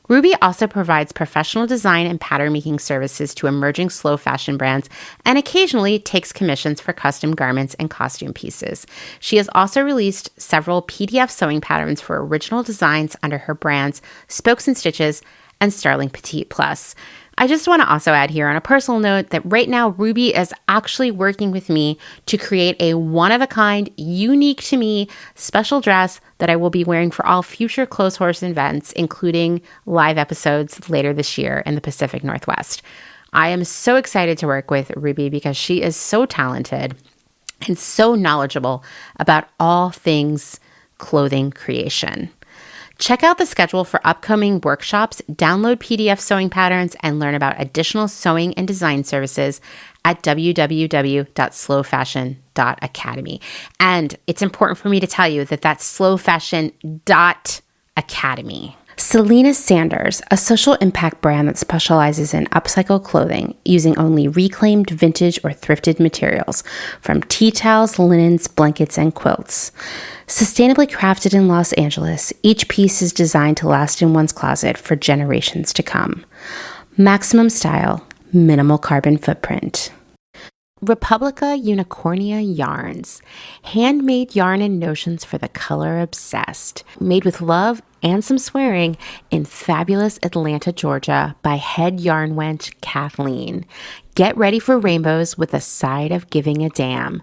Ruby also provides professional design and pattern making services to emerging slow fashion brands and occasionally takes commissions for custom garments and costume pieces. She has also released several PDF sewing patterns for original designs under her brands Spokes and Stitches and Starling Petite Plus. I just want to also add here on a personal note that right now Ruby is actually working with me to create a one-of-a-kind, unique to me special dress that I will be wearing for all future Clotheshorse events, including live episodes later this year in the Pacific Northwest. I am so excited to work with Ruby because she is so talented and so knowledgeable about all things clothing creation. Check out the schedule for upcoming workshops, download PDF sewing patterns, and learn about additional sewing and design services at www.slowfashion.academy. And it's important for me to tell you that that's slowfashion.academy. Selena Sanders, a social impact brand that specializes in upcycle clothing using only reclaimed, vintage, or thrifted materials from tea towels, linens, blankets, and quilts. Sustainably crafted in Los Angeles, each piece is designed to last in one's closet for generations to come. Maximum style, minimal carbon footprint. Republica Unicornia Yarns. Handmade yarn and notions for the color obsessed. Made with love and some swearing in fabulous Atlanta, Georgia by head yarn wench Kathleen. Get ready for rainbows with a side of giving a damn.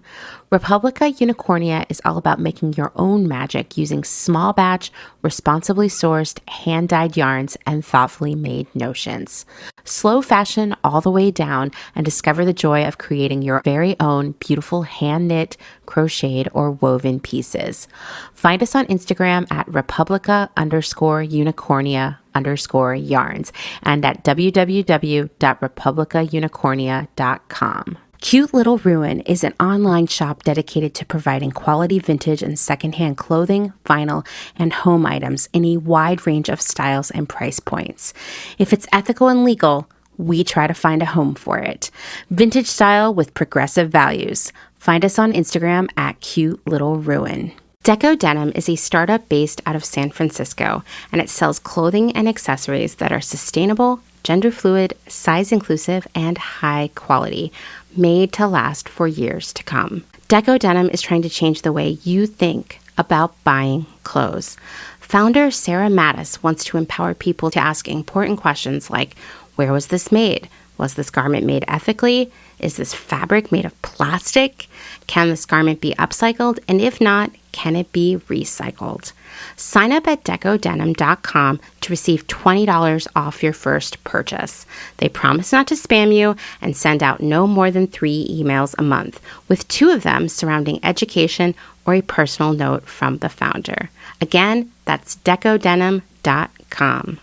Republica Unicornia is all about making your own magic using small batch, responsibly sourced, hand-dyed yarns and thoughtfully made notions. Slow fashion all the way down and discover the joy of creating your very own beautiful hand-knit, crocheted, or woven pieces. Find us on Instagram at Republica_Unicornia_yarns and at www.republicaunicornia.com. Cute Little Ruin is an online shop dedicated to providing quality vintage and secondhand clothing, vinyl, and home items in a wide range of styles and price points. If it's ethical and legal, we try to find a home for it. Vintage style with progressive values. Find us on Instagram at Cute Little Ruin. Deco Denim is a startup based out of San Francisco, and it sells clothing and accessories that are sustainable, gender fluid, size inclusive, and high quality, made to last for years to come. Deco Denim is trying to change the way you think about buying clothes. Founder Sarah Mattis wants to empower people to ask important questions like, where was this made? Was this garment made ethically? Is this fabric made of plastic? Can this garment be upcycled? And if not, can it be recycled? Sign up at decodenim.com to receive $20 off your first purchase. They promise not to spam you and send out no more than 3 emails a month, with 2 of them surrounding education or a personal note from the founder. Again, that's decodenim.com.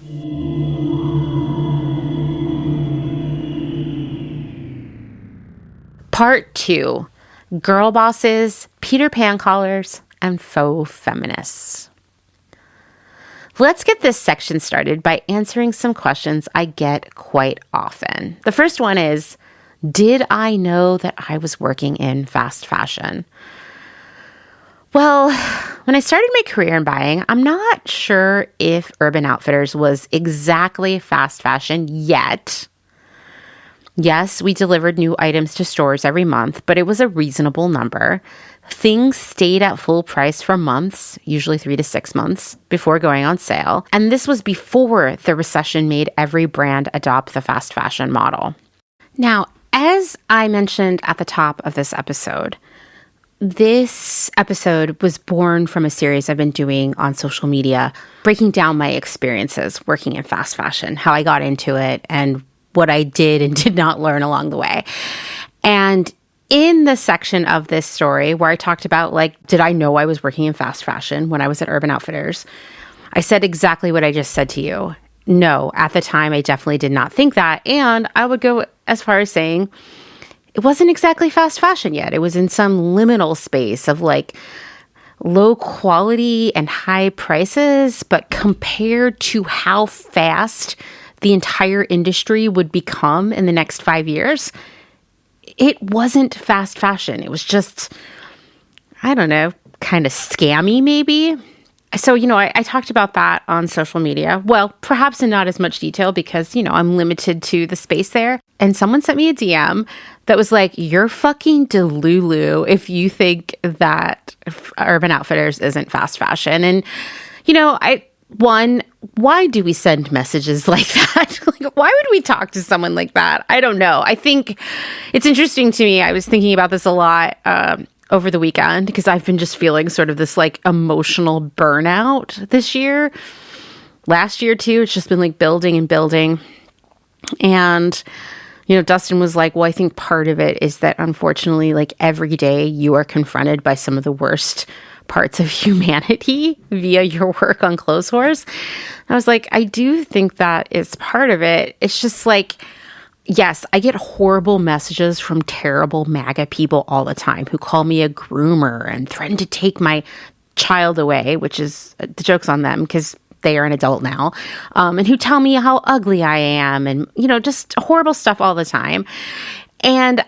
Part 2, Girl Bosses, Peter Pan Collars, and Faux Feminists. Let's get this section started by answering some questions I get quite often. The first one is, did I know that I was working in fast fashion? Well, when I started my career in buying, I'm not sure if Urban Outfitters was exactly fast fashion yet. Yes, we delivered new items to stores every month, but it was a reasonable number. Things stayed at full price for months, usually 3 to 6 months, before going on sale. And this was before the recession made every brand adopt the fast fashion model. Now, as I mentioned at the top of this episode was born from a series I've been doing on social media, breaking down my experiences working in fast fashion, how I got into it, and what I did and did not learn along the way. And in the section of this story where I talked about, did I know I was working in fast fashion when I was at Urban Outfitters? I said exactly what I just said to you. No, at the time, I definitely did not think that. And I would go as far as saying it wasn't exactly fast fashion yet. It was in some liminal space of low quality and high prices, but compared to how fast the entire industry would become in the next 5 years, it wasn't fast fashion. It was just, I don't know, kind of scammy maybe. So, I talked about that on social media. Well, perhaps in not as much detail because, I'm limited to the space there. And someone sent me a DM that was like, you're fucking delulu if you think that Urban Outfitters isn't fast fashion. And, why do we send messages like that? Why would we talk to someone like that? I don't know. I think it's interesting to me. I was thinking about this a lot over the weekend because I've been just feeling sort of this emotional burnout this year. Last year too, it's just been building and building. And, Dustin was like, well, I think part of it is that unfortunately, every day you are confronted by some of the worst parts of humanity via your work on Clotheshorse. I was like, I do think that is part of it. It's just like, yes, I get horrible messages from terrible MAGA people all the time who call me a groomer and threaten to take my child away, which is, the joke's on them because they are an adult now, and who tell me how ugly I am and, just horrible stuff all the time. And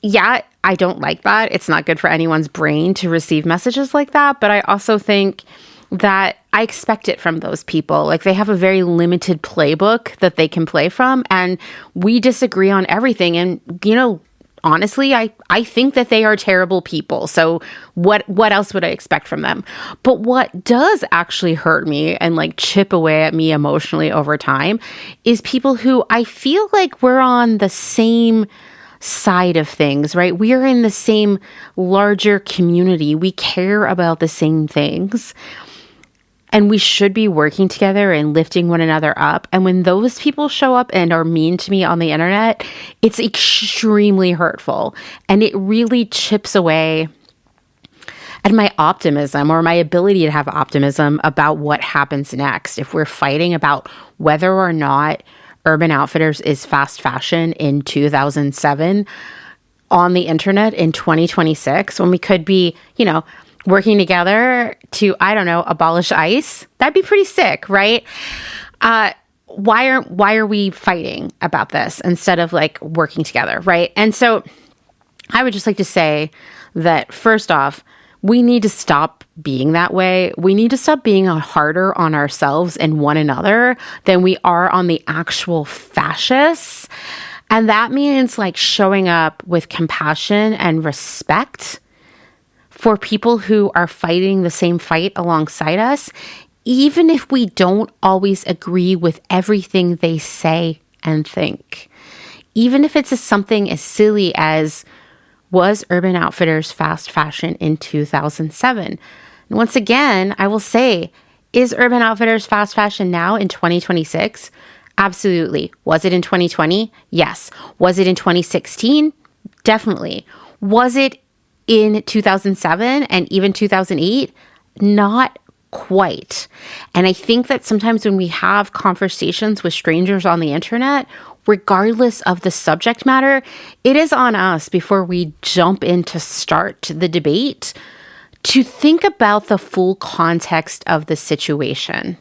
yeah, I don't like that. It's not good for anyone's brain to receive messages like that. But I also think that I expect it from those people. Like, they have a very limited playbook that they can play from, and we disagree on everything. And, honestly, I think that they are terrible people. So what else would I expect from them? But what does actually hurt me and chip away at me emotionally over time is people who I feel like we're on the same side of things, right? We are in the same larger community. We care about the same things. And we should be working together and lifting one another up. And when those people show up and are mean to me on the internet, it's extremely hurtful. And it really chips away at my optimism or my ability to have optimism about what happens next. If we're fighting about whether or not Urban Outfitters is fast fashion in 2007 on the internet in 2026, when we could be, working together to, abolish ICE, that'd be pretty sick, right? Why are we fighting about this instead of working together, right? And so I would just like to say that first off, we need to stop being that way. We need to stop being harder on ourselves and one another than we are on the actual fascists. And that means showing up with compassion and respect for people who are fighting the same fight alongside us, even if we don't always agree with everything they say and think. Even if it's something as silly as, was Urban Outfitters fast fashion in 2007? And once again, I will say, is Urban Outfitters fast fashion now in 2026? Absolutely. Was it in 2020? Yes. Was it in 2016? Definitely. Was it in 2007 and even 2008? Not quite. And I think that sometimes when we have conversations with strangers on the internet, regardless of the subject matter, it is on us before we jump in to start the debate to think about the full context of the situation,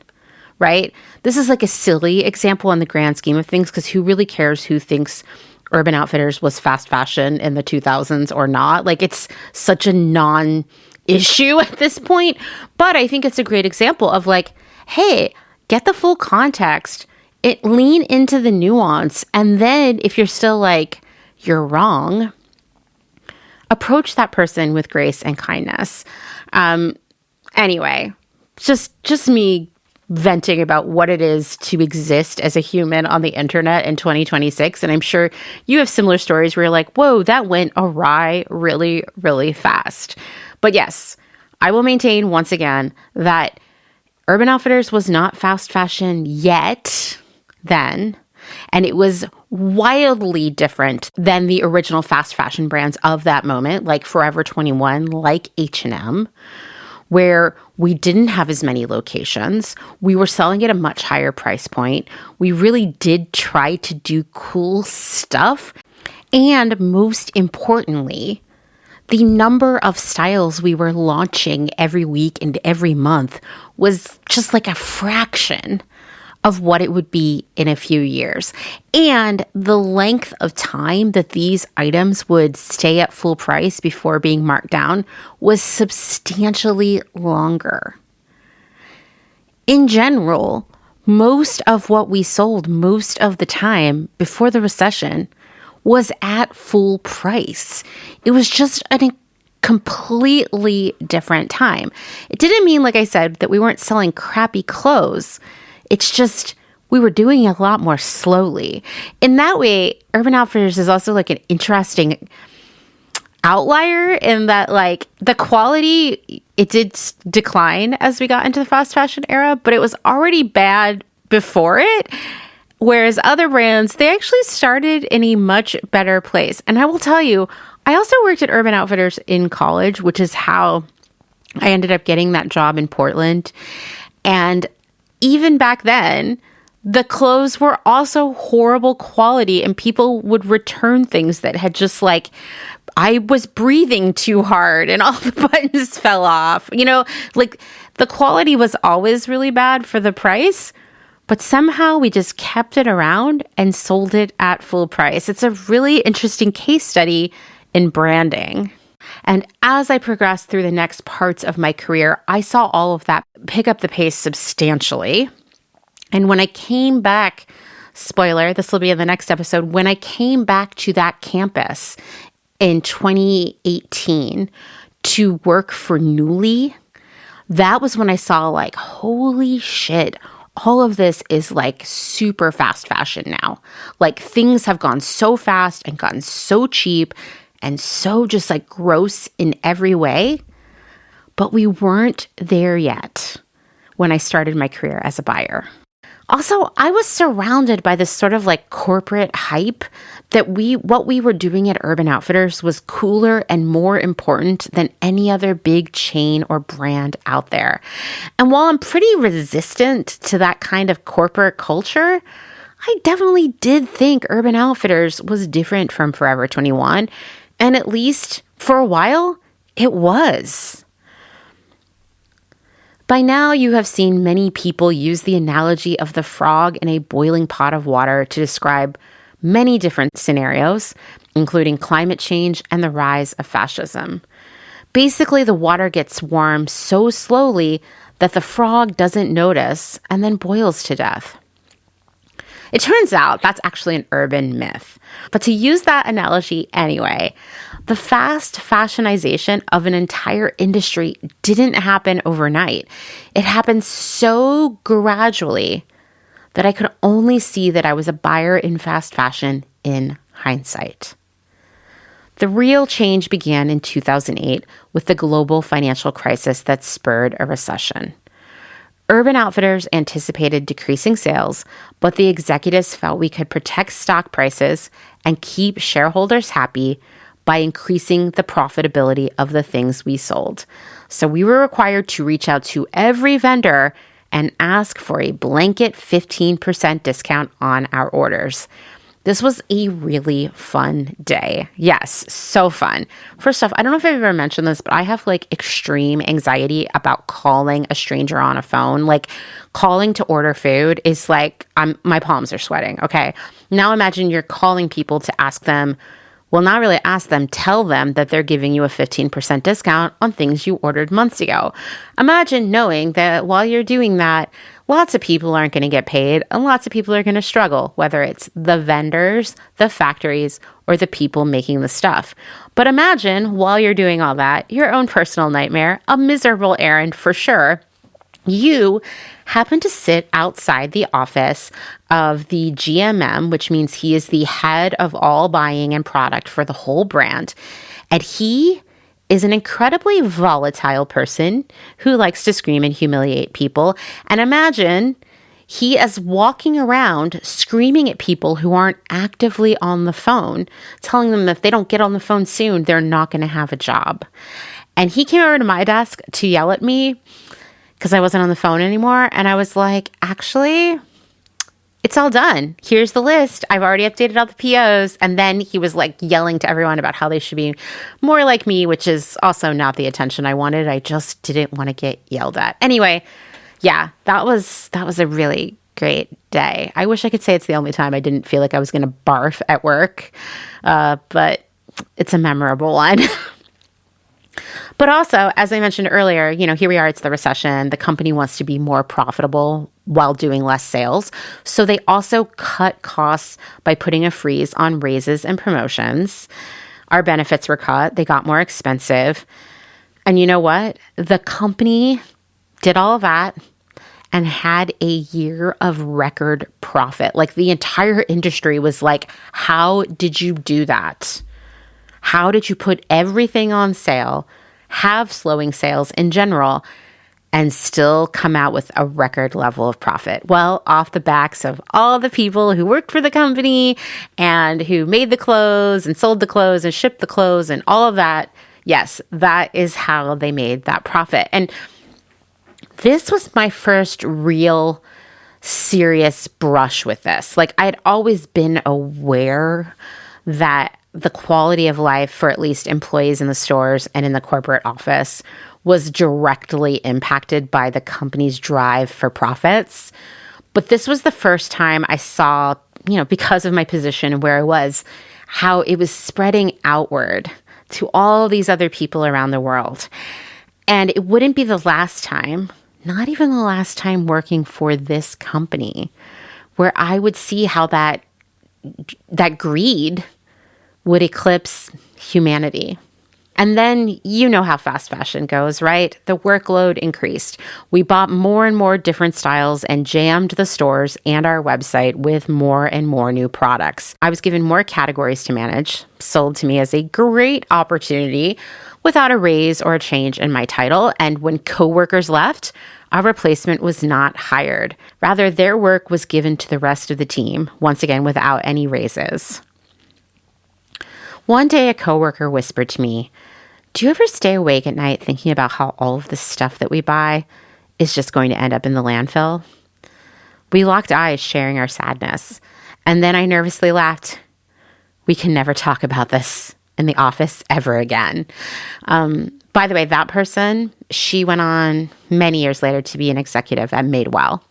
right? This is a silly example in the grand scheme of things, because who really cares who thinks Urban Outfitters was fast fashion in the 2000s or not? It's such a non-issue at this point. But I think it's a great example of hey, get the full context, lean into the nuance, and then if you're still you're wrong, approach that person with grace and kindness. Anyway, just me venting about what it is to exist as a human on the internet in 2026. And I'm sure you have similar stories where you're whoa, that went awry really, really fast. But yes, I will maintain once again that Urban Outfitters was not fast fashion yet then. And it was wildly different than the original fast fashion brands of that moment, like Forever 21, like H&M, where we didn't have as many locations. We were selling at a much higher price point. We really did try to do cool stuff. And most importantly, the number of styles we were launching every week and every month was just a fraction of what it would be in a few years. And the length of time that these items would stay at full price before being marked down was substantially longer. In general, most of what we sold most of the time before the recession was at full price. It was just a completely different time. It didn't mean, like I said, that we weren't selling crappy clothes. It's just we were doing a lot more slowly. In that way, Urban Outfitters is also an interesting outlier in that the quality, it did decline as we got into the fast fashion era, but it was already bad before it. Whereas other brands, they actually started in a much better place. And I will tell you, I also worked at Urban Outfitters in college, which is how I ended up getting that job in Portland. And even back then, the clothes were also horrible quality, and people would return things that had just like, I was breathing too hard and all the buttons fell off. Like the quality was always really bad for the price, but somehow we just kept it around and sold it at full price. It's a really interesting case study in branding. And as I progressed through the next parts of my career, I saw all of that pick up the pace substantially. And when I came back, spoiler, this will be in the next episode, when I came back to that campus in 2018 to work for Nuuly, that was when I saw like, holy shit, all of this is like super fast fashion now. Like things have gone so fast and gotten so cheap and so just like gross in every way. But we weren't there yet when I started my career as a buyer. Also, I was surrounded by this sort of like corporate hype that what we were doing at Urban Outfitters was cooler and more important than any other big chain or brand out there. And while I'm pretty resistant to that kind of corporate culture, I definitely did think Urban Outfitters was different from Forever 21. And at least for a while, it was. By now, you have seen many people use the analogy of the frog in a boiling pot of water to describe many different scenarios, including climate change and the rise of fascism. Basically, the water gets warm so slowly that the frog doesn't notice and then boils to death. It turns out that's actually an urban myth. But to use that analogy anyway, the fast fashionization of an entire industry didn't happen overnight. It happened so gradually that I could only see that I was a buyer in fast fashion in hindsight. The real change began in 2008 with the global financial crisis that spurred a recession. Urban Outfitters anticipated decreasing sales, but the executives felt we could protect stock prices and keep shareholders happy by increasing the profitability of the things we sold. So we were required to reach out to every vendor and ask for a blanket 15% discount on our orders. This was a really fun day. Yes, so fun. First off, I don't know if I've ever mentioned this, but I have like extreme anxiety about calling a stranger on a phone. Like calling to order food is like, my palms are sweating, okay? Now imagine you're calling people to ask them, well, not really ask them, tell them that they're giving you a 15% discount on things you ordered months ago. Imagine knowing that while you're doing that, lots of people aren't going to get paid and lots of people are going to struggle, whether it's the vendors, the factories, or the people making the stuff. But imagine while you're doing all that, your own personal nightmare, a miserable errand for sure, you happen to sit outside the office of the GMM, which means he is the head of all buying and product for the whole brand. And he is an incredibly volatile person who likes to scream and humiliate people. And imagine he is walking around screaming at people who aren't actively on the phone, telling them if they don't get on the phone soon, they're not going to have a job. And he came over to my desk to yell at me because I wasn't on the phone anymore. And I was like, actually, it's all done. Here's the list. I've already updated all the POs. And then he was like yelling to everyone about how they should be more like me, which is also not the attention I wanted. I just didn't want to get yelled at. Anyway, yeah, that was a really great day. I wish I could say it's the only time I didn't feel like I was going to barf at work, but it's a memorable one. But also, as I mentioned earlier, here we are, it's the recession. The company wants to be more profitable while doing less sales. So they also cut costs by putting a freeze on raises and promotions. Our benefits were cut. They got more expensive. And you know what? The company did all of that and had a year of record profit. Like the entire industry was like, how did you do that? How did you put everything on sale, have slowing sales in general, and still come out with a record level of profit? Well, off the backs of all the people who worked for the company and who made the clothes and sold the clothes and shipped the clothes and all of that, Yes, that is how they made that profit. And this was my first real serious brush with this. Like, I'd always been aware that the quality of life for at least employees in the stores and in the corporate office was directly impacted by the company's drive for profits. But this was the first time I saw, because of my position and where I was, how it was spreading outward to all these other people around the world. And it wouldn't be the last time, not even the last time working for this company, where I would see how that greed would eclipse humanity. And then you know how fast fashion goes, right? The workload increased. We bought more and more different styles and jammed the stores and our website with more and more new products. I was given more categories to manage, sold to me as a great opportunity without a raise or a change in my title. And when coworkers left, our replacement was not hired. Rather, their work was given to the rest of the team, once again, without any raises. One day, a coworker whispered to me, "Do you ever stay awake at night thinking about how all of the stuff that we buy is just going to end up in the landfill?" We locked eyes, sharing our sadness. And then I nervously laughed. We can never talk about this in the office ever again. By the way, that person, she went on many years later to be an executive at Madewell.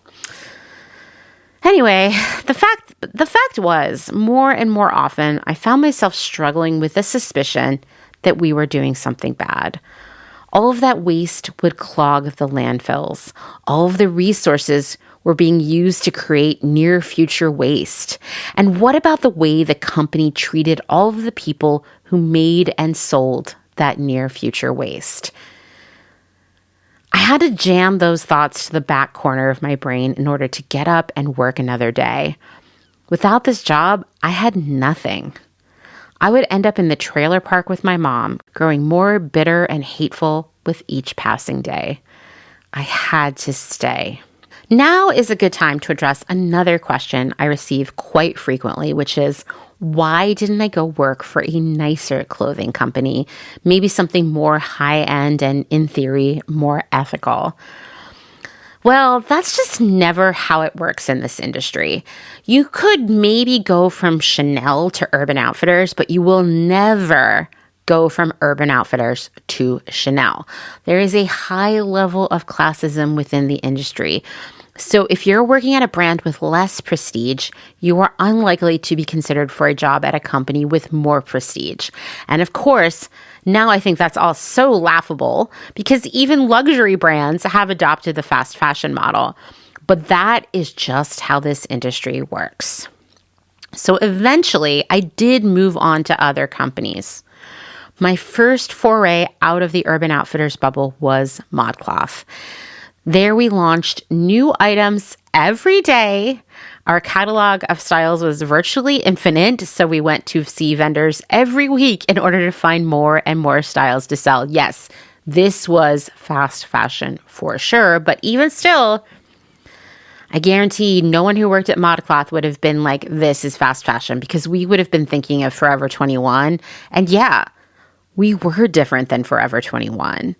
Anyway, the fact was, more and more often, I found myself struggling with the suspicion that we were doing something bad. All of that waste would clog the landfills. All of the resources were being used to create near future waste. And what about the way the company treated all of the people who made and sold that near future waste? I had to jam those thoughts to the back corner of my brain in order to get up and work another day. Without this job, I had nothing. I would end up in the trailer park with my mom, growing more bitter and hateful with each passing day. I had to stay. Now is a good time to address another question I receive quite frequently, which is, why didn't I go work for a nicer clothing company? Maybe something more high-end and, in theory, more ethical. Well, that's just never how it works in this industry. You could maybe go from Chanel to Urban Outfitters, but you will never go from Urban Outfitters to Chanel. There is a high level of classism within the industry. So if you're working at a brand with less prestige, you are unlikely to be considered for a job at a company with more prestige. And of course, now I think that's all so laughable because even luxury brands have adopted the fast fashion model. But that is just how this industry works. So eventually, I did move on to other companies. My first foray out of the Urban Outfitters bubble was Modcloth. There we launched new items every day. Our catalog of styles was virtually infinite, so we went to see vendors every week in order to find more and more styles to sell. Yes, this was fast fashion for sure, but even still, I guarantee no one who worked at Modcloth would have been like, this is fast fashion, because we would have been thinking of Forever 21. And yeah, we were different than Forever 21,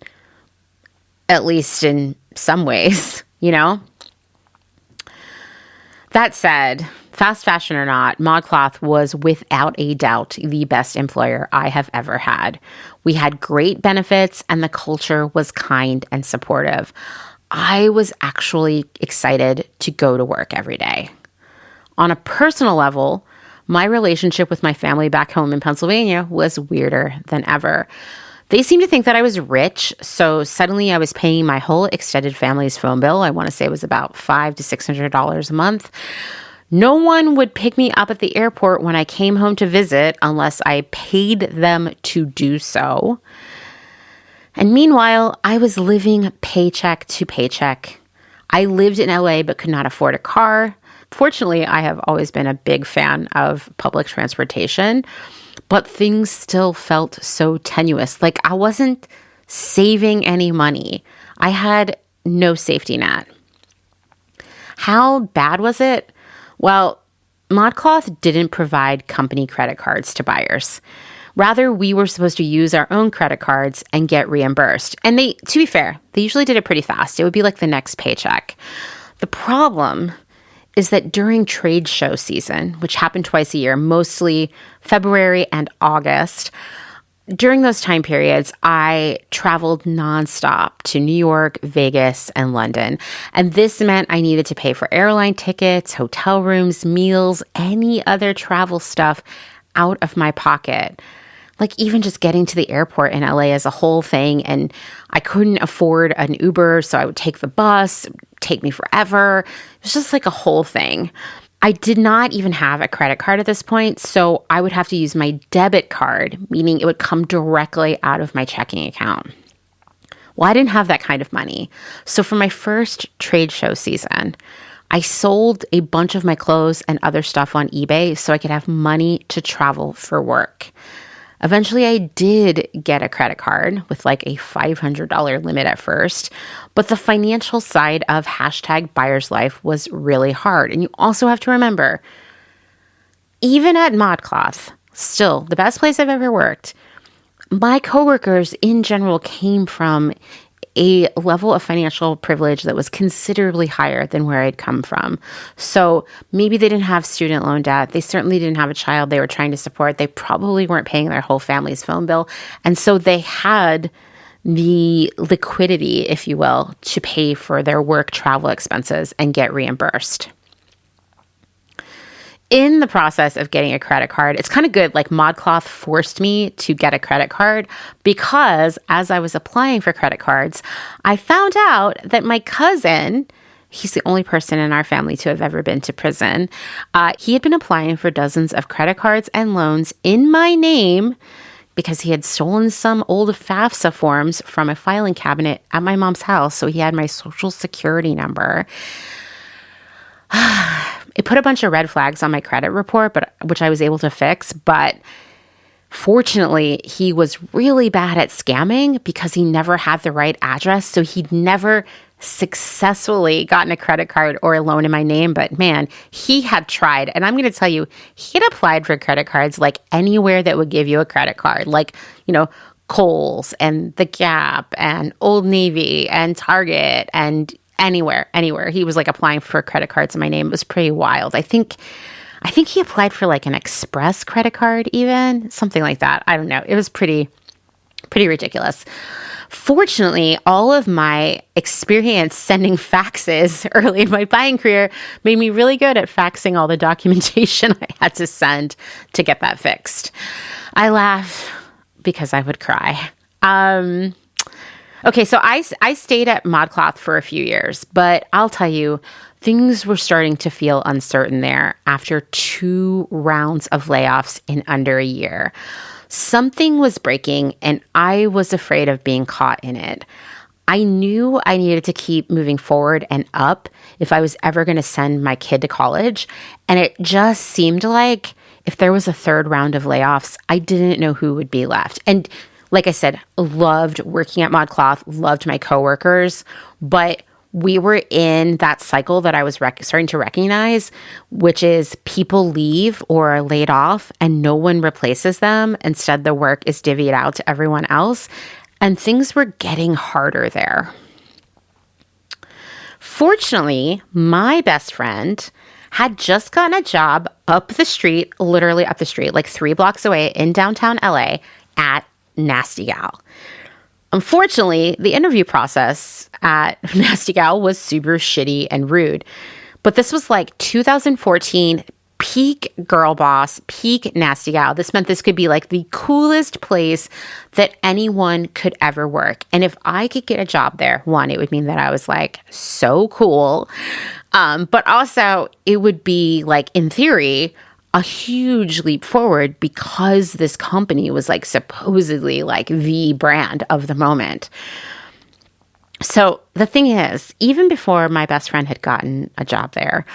at least in some ways, That said, fast fashion or not, Modcloth was without a doubt the best employer I have ever had. We had great benefits and the culture was kind and supportive. I was actually excited to go to work every day. On a personal level, my relationship with my family back home in Pennsylvania was weirder than ever. They seemed to think that I was rich, so suddenly I was paying my whole extended family's phone bill. I want to say it was about $500 to $600 a month. No one would pick me up at the airport when I came home to visit unless I paid them to do so. And meanwhile, I was living paycheck to paycheck. I lived in LA but could not afford a car. Fortunately, I have always been a big fan of public transportation, but things still felt so tenuous. Like I wasn't saving any money. I had no safety net. How bad was it? Well, Modcloth didn't provide company credit cards to buyers. Rather, we were supposed to use our own credit cards and get reimbursed. And they, to be fair, they usually did it pretty fast. It would be like the next paycheck. The problem is that during trade show season, which happened twice a year, mostly February and August, during those time periods, I traveled nonstop to New York, Vegas, and London. And this meant I needed to pay for airline tickets, hotel rooms, meals, any other travel stuff out of my pocket. Like even just getting to the airport in LA is a whole thing. And I couldn't afford an Uber, so I would take the bus. It would take me forever. It was just like a whole thing. I did not even have a credit card at this point, so I would have to use my debit card, meaning it would come directly out of my checking account. Well, I didn't have that kind of money. So for my first trade show season, I sold a bunch of my clothes and other stuff on eBay so I could have money to travel for work. Eventually, I did get a credit card with like a $500 limit at first, but the financial side of #buyer's life was really hard. And you also have to remember, even at Modcloth, still the best place I've ever worked, my coworkers in general came from a level of financial privilege that was considerably higher than where I'd come from. So maybe they didn't have student loan debt. They certainly didn't have a child they were trying to support. They probably weren't paying their whole family's phone bill. And so they had the liquidity, if you will, to pay for their work travel expenses and get reimbursed. In the process of getting a credit card, it's kind of good. Like Modcloth forced me to get a credit card because as I was applying for credit cards, I found out that my cousin, he's the only person in our family to have ever been to prison, he had been applying for dozens of credit cards and loans in my name because he had stolen some old FAFSA forms from a filing cabinet at my mom's house. So he had my social security number. It put a bunch of red flags on my credit report, which I was able to fix. But fortunately, he was really bad at scamming because he never had the right address. So he'd never successfully gotten a credit card or a loan in my name. But man, he had tried. And I'm going to tell you, he had applied for credit cards like anywhere that would give you a credit card, like, Kohl's and The Gap and Old Navy and Target and anywhere. He was like applying for credit cards in my name. It was pretty wild. I think he applied for like an Express credit card even, something like that. I don't know. It was pretty ridiculous. Fortunately, all of my experience sending faxes early in my buying career made me really good at faxing all the documentation I had to send to get that fixed. I laugh because I would cry. Okay, so I stayed at Modcloth for a few years, but I'll tell you, things were starting to feel uncertain there after 2 rounds of layoffs in under a year. Something was breaking, and I was afraid of being caught in it. I knew I needed to keep moving forward and up if I was ever going to send my kid to college, and it just seemed like if there was a 3rd round of layoffs, I didn't know who would be left. And like I said, loved working at Modcloth, loved my coworkers, but we were in that cycle that I was starting to recognize, which is people leave or are laid off and no one replaces them. Instead, the work is divvied out to everyone else, and things were getting harder there. Fortunately, my best friend had just gotten a job up the street, literally up the street, like 3 blocks away in downtown LA at Nasty Gal. Unfortunately, the interview process at Nasty Gal was super shitty and rude. But this was like 2014, peak girl boss, peak Nasty Gal. This meant this could be like the coolest place that anyone could ever work. And if I could get a job there, one, it would mean that I was like so cool. But also it would be like, in theory, a huge leap forward because this company was like supposedly like the brand of the moment. So the thing is, even before my best friend had gotten a job there,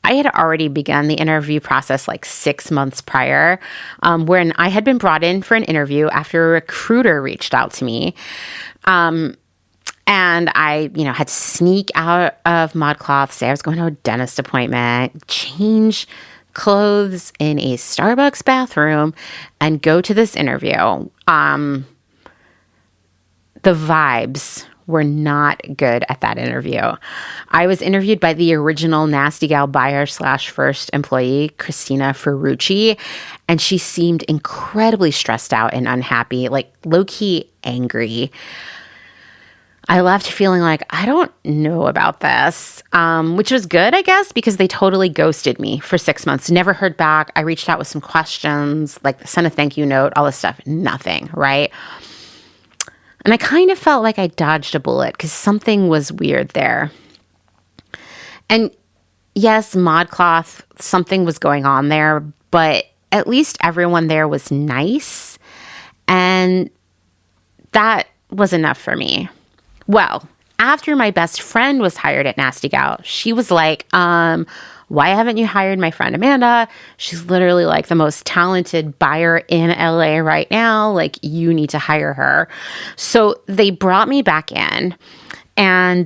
I had already begun the interview process like 6 months prior, when I had been brought in for an interview after a recruiter reached out to me. And I, had to sneak out of Modcloth, say I was going to a dentist appointment, change clothes in a Starbucks bathroom and go to this interview. The vibes were not good at that interview. I was interviewed by the original Nasty Gal buyer / first employee, Christina Ferrucci, and she seemed incredibly stressed out and unhappy, like low-key angry. I left feeling like, I don't know about this, which was good, I guess, because they totally ghosted me for 6 months. Never heard back. I reached out with some questions, like sent a thank you note, all this stuff. Nothing, right? And I kind of felt like I dodged a bullet because something was weird there. And yes, Modcloth, something was going on there, but at least everyone there was nice. And that was enough for me. Well, after my best friend was hired at Nasty Gal, she was like, why haven't you hired my friend Amanda? She's literally like the most talented buyer in LA right now. Like, you need to hire her. So they brought me back in, and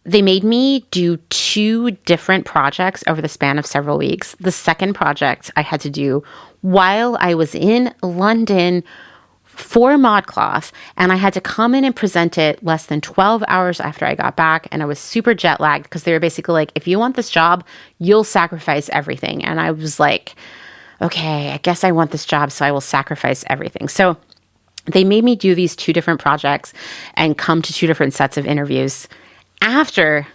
they made me do 2 different projects over the span of several weeks. The second project I had to do while I was in London for Modcloth, and I had to come in and present it less than 12 hours after I got back, and I was super jet lagged because they were basically like, if you want this job, you'll sacrifice everything. And I was like, okay, I guess I want this job, so I will sacrifice everything. So they made me do these 2 different projects and come to 2 different sets of interviews after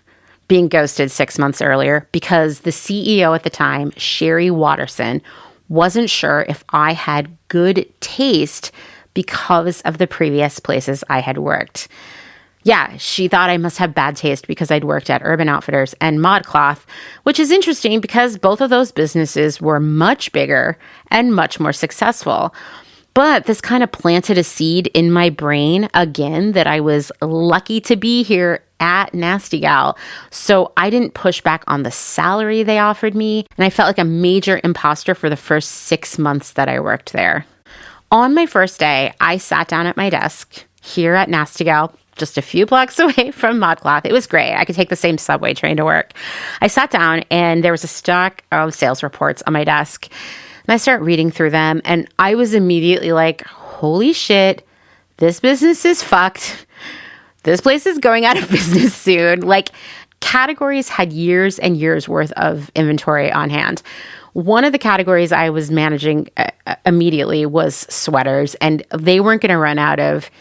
being ghosted 6 months earlier because the CEO at the time, Sherry Watterson, wasn't sure if I had good taste because of the previous places I had worked. Yeah, she thought I must have bad taste because I'd worked at Urban Outfitters and Modcloth, which is interesting because both of those businesses were much bigger and much more successful. But this kind of planted a seed in my brain again that I was lucky to be here at Nasty Gal. So I didn't push back on the salary they offered me. And I felt like a major imposter for the first 6 months that I worked there. On my first day, I sat down at my desk here at Nasty Gal, just a few blocks away from Modcloth. It was great. I could take the same subway train to work. I sat down and there was a stack of sales reports on my desk. And I started reading through them, and I was immediately like, holy shit, this business is fucked. This place is going out of business soon. Like, categories had years and years worth of inventory on hand. One of the categories I was managing immediately was sweaters, and they weren't going to run out of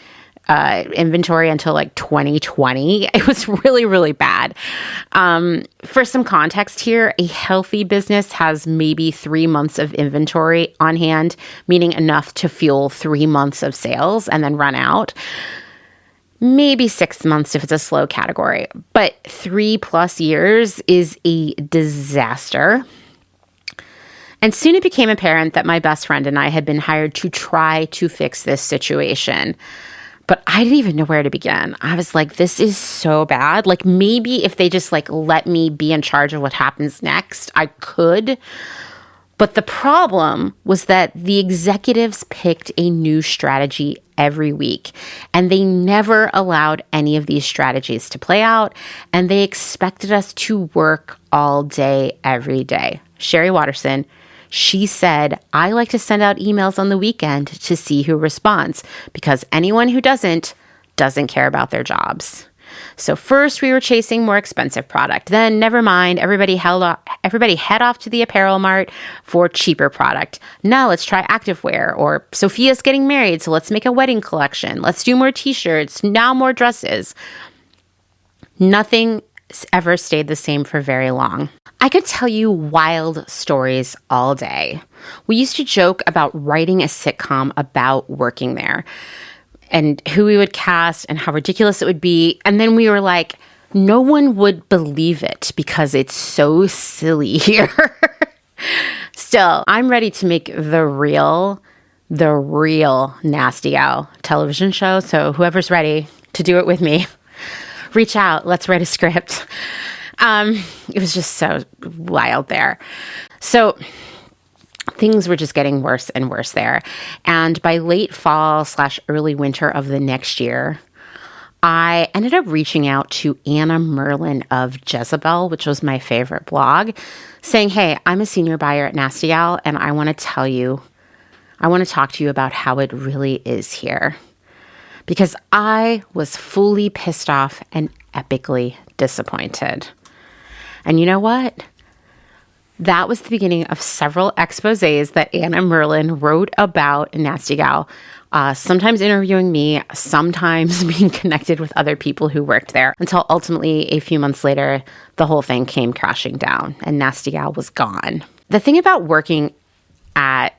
inventory until like 2020. It was really, really bad. For some context here, a healthy business has maybe 3 months of inventory on hand, meaning enough to fuel 3 months of sales and then run out. Maybe 6 months if it's a slow category, but 3+ years is a disaster. And soon it became apparent that my best friend and I had been hired to try to fix this situation. But I didn't even know where to begin. I was like, this is so bad. Like, maybe if they just like let me be in charge of what happens next, I could. But the problem was that the executives picked a new strategy every week, and they never allowed any of these strategies to play out, and they expected us to work all day, every day. Sherry Watterson, she said, I like to send out emails on the weekend to see who responds because anyone who doesn't care about their jobs. So first we were chasing more expensive product. Then never mind, everybody head off to the apparel mart for cheaper product. Now let's try activewear, or Sophia's getting married, so let's make a wedding collection. Let's do more t-shirts, now more dresses. Nothing ever stayed the same for very long. I could tell you wild stories all day. We used to joke about writing a sitcom about working there and who we would cast and how ridiculous it would be. And then we were like, no one would believe it because it's so silly here. Still, I'm ready to make the real Nasty Gal television show. So whoever's ready to do it with me, reach out. Let's write a script. It was just so wild there. So things were just getting worse and worse there. And by late fall / early winter of the next year, I ended up reaching out to Anna Merlin of Jezebel, which was my favorite blog, saying, hey, I'm a senior buyer at Nasty Gal, and I want to talk to you about how it really is here. Because I was fully pissed off and epically disappointed. And you know what? That was the beginning of several exposés that Anna Merlin wrote about Nasty Gal, sometimes interviewing me, sometimes being connected with other people who worked there, until ultimately a few months later, the whole thing came crashing down and Nasty Gal was gone. The thing about working at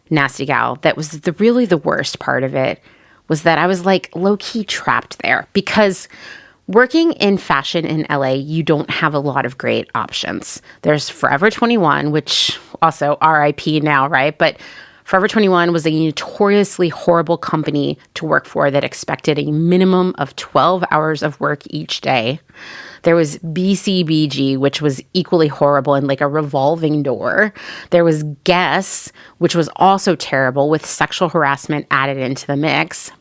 Nasty Gal that was really the worst part of it was that I was like low-key trapped there, because working in fashion in LA, you don't have a lot of great options. There's Forever 21, which also RIP now, right? But Forever 21 was a notoriously horrible company to work for that expected a minimum of 12 hours of work each day. There was BCBG, which was equally horrible and like a revolving door. There was Guess, which was also terrible with sexual harassment added into the mix.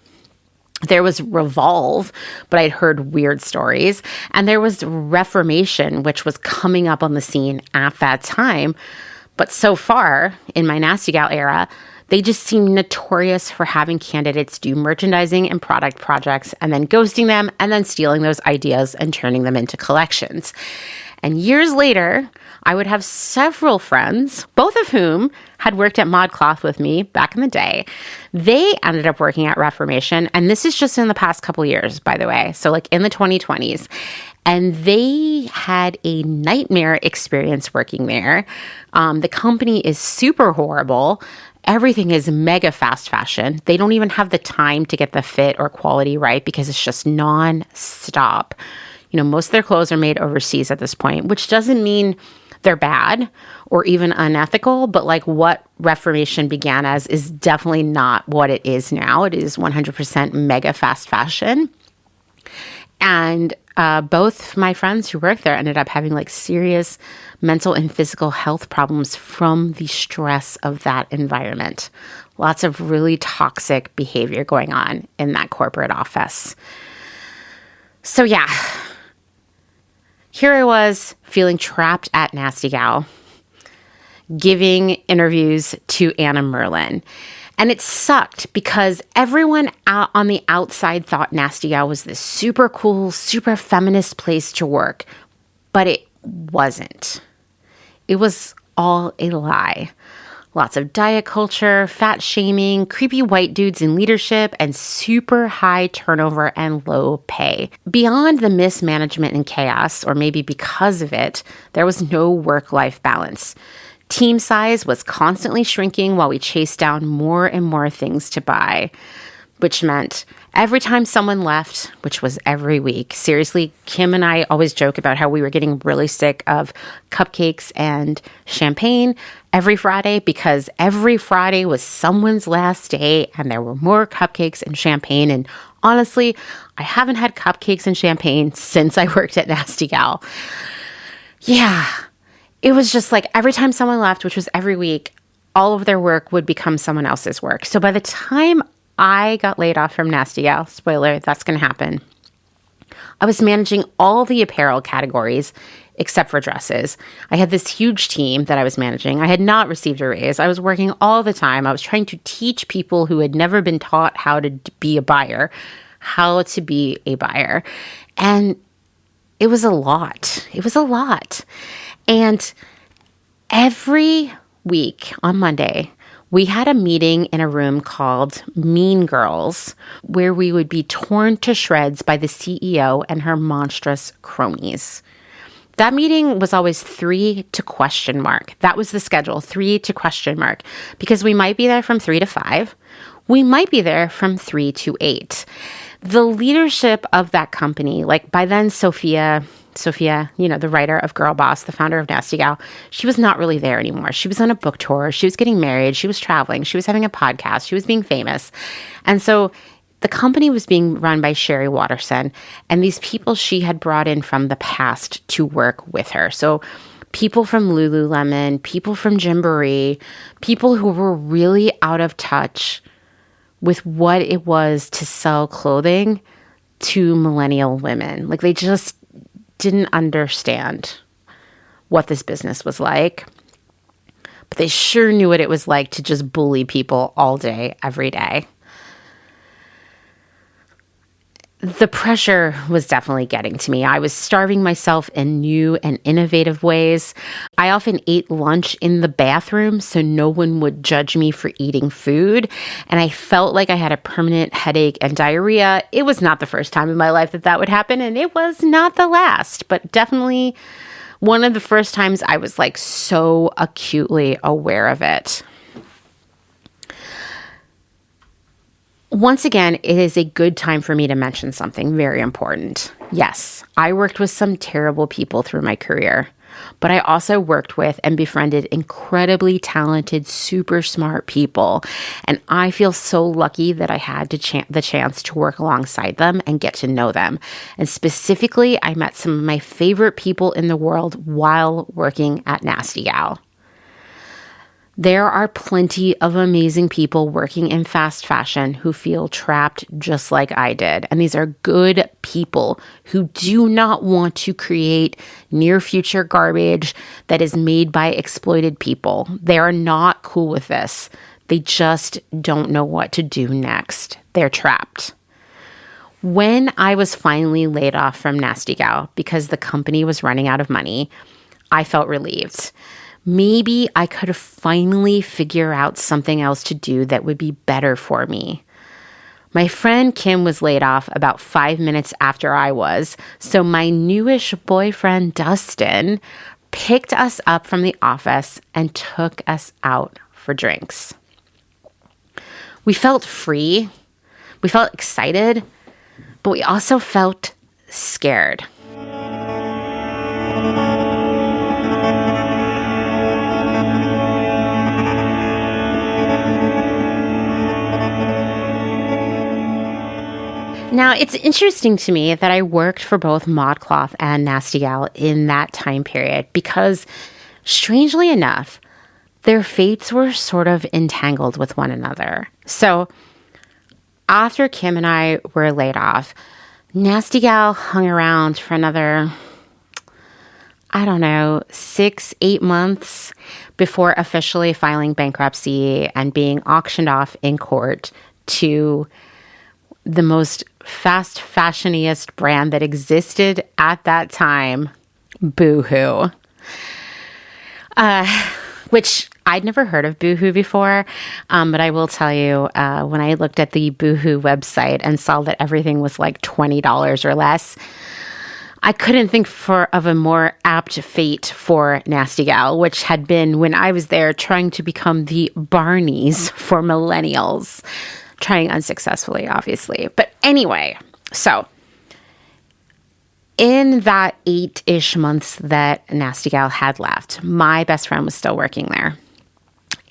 There was Revolve, but I'd heard weird stories. And there was Reformation, which was coming up on the scene at that time. But so far, in my Nasty Gal era, they just seem notorious for having candidates do merchandising and product projects and then ghosting them and then stealing those ideas and turning them into collections. And years later, I would have several friends, both of whom had worked at Modcloth with me back in the day. They ended up working at Reformation, and this is just in the past couple years, by the way, so like in the 2020s. And they had a nightmare experience working there. The company is super horrible. Everything is mega fast fashion. They don't even have the time to get the fit or quality right because it's just non-stop. You know, most of their clothes are made overseas at this point, which doesn't mean they're bad or even unethical, but like what Reformation began as is definitely not what it is now. It is 100% mega fast fashion. And both my friends who work there ended up having like serious mental and physical health problems from the stress of that environment. Lots of really toxic behavior going on in that corporate office. So yeah, here I was feeling trapped at Nasty Gal, giving interviews to Anna Merlin. And it sucked because everyone out on the outside thought Nasty Gal was this super cool, super feminist place to work. But it wasn't. It was all a lie. Lots of diet culture, fat shaming, creepy white dudes in leadership, and super high turnover and low pay. Beyond the mismanagement and chaos, or maybe because of it, there was no work-life balance. Team size was constantly shrinking while we chased down more and more things to buy, which meant every time someone left, which was every week, seriously, Kim and I always joke about how we were getting really sick of cupcakes and champagne every Friday because every Friday was someone's last day and there were more cupcakes and champagne. And honestly, I haven't had cupcakes and champagne since I worked at Nasty Gal. Yeah. It was just like every time someone left, which was every week, all of their work would become someone else's work. So by the time I got laid off from Nasty Gal, spoiler, that's going to happen, I was managing all the apparel categories except for dresses. I had this huge team that I was managing. I had not received a raise. I was working all the time. I was trying to teach people who had never been taught how to be a buyer, how to be a buyer. And it was a lot. It was a lot. And every week on Monday, we had a meeting in a room called Mean Girls, where we would be torn to shreds by the CEO and her monstrous cronies. That meeting was always 3 to question mark. That was the schedule, 3 to question mark, because we might be there from 3 to 5. We might be there from 3 to 8. The leadership of that company, like by then Sophia, you know, the writer of Girl Boss, the founder of Nasty Gal, she was not really there anymore. She was on a book tour. She was getting married. She was traveling. She was having a podcast. She was being famous. And so the company was being run by Sherry Watterson and these people she had brought in from the past to work with her. So people from Lululemon, people from Gymboree, people who were really out of touch with what it was to sell clothing to millennial women. Like, they just didn't understand what this business was like, but they sure knew what it was like to just bully people all day, every day. The pressure was definitely getting to me. I was starving myself in new and innovative ways. I often ate lunch in the bathroom so no one would judge me for eating food. And I felt like I had a permanent headache and diarrhea. It was not the first time in my life that that would happen, and it was not the last, but definitely one of the first times I was like so acutely aware of it. Once again, it is a good time for me to mention something very important. Yes, I worked with some terrible people through my career, but I also worked with and befriended incredibly talented, super smart people. And I feel so lucky that I had the chance to work alongside them and get to know them. And specifically, I met some of my favorite people in the world while working at Nasty Gal. There are plenty of amazing people working in fast fashion who feel trapped just like I did. And these are good people who do not want to create near future garbage that is made by exploited people. They are not cool with this. They just don't know what to do next. They're trapped. When I was finally laid off from Nasty Gal because the company was running out of money, I felt relieved. Maybe I could finally figure out something else to do that would be better for me. My friend Kim was laid off about 5 minutes after I was, so my newish boyfriend Dustin picked us up from the office and took us out for drinks. We felt free, we felt excited, but we also felt scared. Now, it's interesting to me that I worked for both Modcloth and Nasty Gal in that time period because, strangely enough, their fates were sort of entangled with one another. So, after Kim and I were laid off, Nasty Gal hung around for another, 6-8 months before officially filing bankruptcy and being auctioned off in court to the most fast fashioniest brand that existed at that time, Boohoo. Which I'd never heard of Boohoo before, but I will tell you, when I looked at the Boohoo website and saw that everything was like $20 or less, I couldn't think of a more apt fate for Nasty Gal, which had been, when I was there, trying to become the Barneys for millennials. Trying unsuccessfully, obviously. But anyway, so in that 8-ish months that Nasty Gal had left, my best friend was still working there.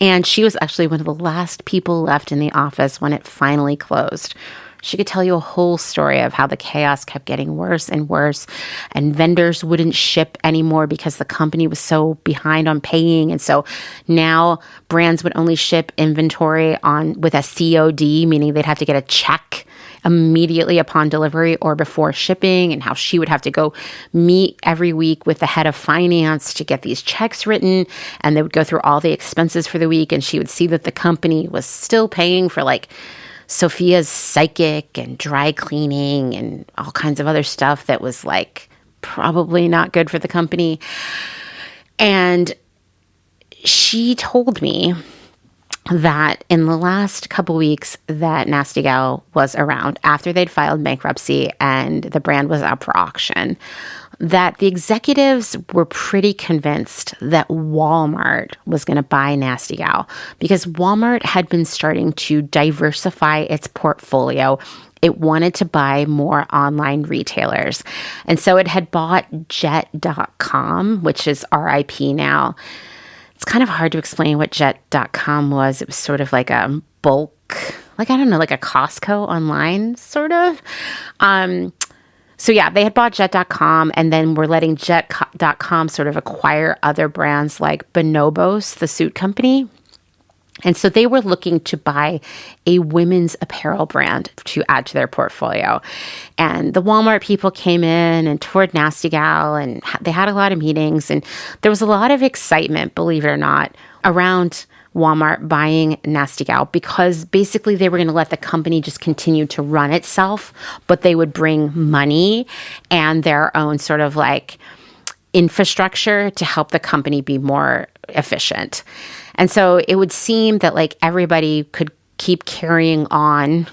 And she was actually one of the last people left in the office when it finally closed. She could tell you a whole story of how the chaos kept getting worse and worse, and vendors wouldn't ship anymore because the company was so behind on paying. And so now brands would only ship inventory with a COD, meaning they'd have to get a check immediately upon delivery or before shipping, and how she would have to go meet every week with the head of finance to get these checks written. And they would go through all the expenses for the week, and she would see that the company was still paying for like Sophia's psychic and dry cleaning and all kinds of other stuff that was like probably not good for the company. And she told me that in the last couple weeks that Nasty Gal was around, after they'd filed bankruptcy and the brand was up for auction, that the executives were pretty convinced that Walmart was going to buy Nasty Gal because Walmart had been starting to diversify its portfolio. It wanted to buy more online retailers. And so it had bought Jet.com, which is RIP now. It's kind of hard to explain what Jet.com was. It was sort of like a bulk, like a Costco online, sort of. So yeah, they had bought Jet.com, and then were letting Jet.com sort of acquire other brands like Bonobos, the suit company. And so they were looking to buy a women's apparel brand to add to their portfolio. And the Walmart people came in and toured Nasty Gal, and they had a lot of meetings. And there was a lot of excitement, believe it or not, around Walmart buying Nasty Gal, because basically they were going to let the company just continue to run itself, but they would bring money and their own sort of like infrastructure to help the company be more efficient. And so it would seem that like everybody could keep carrying on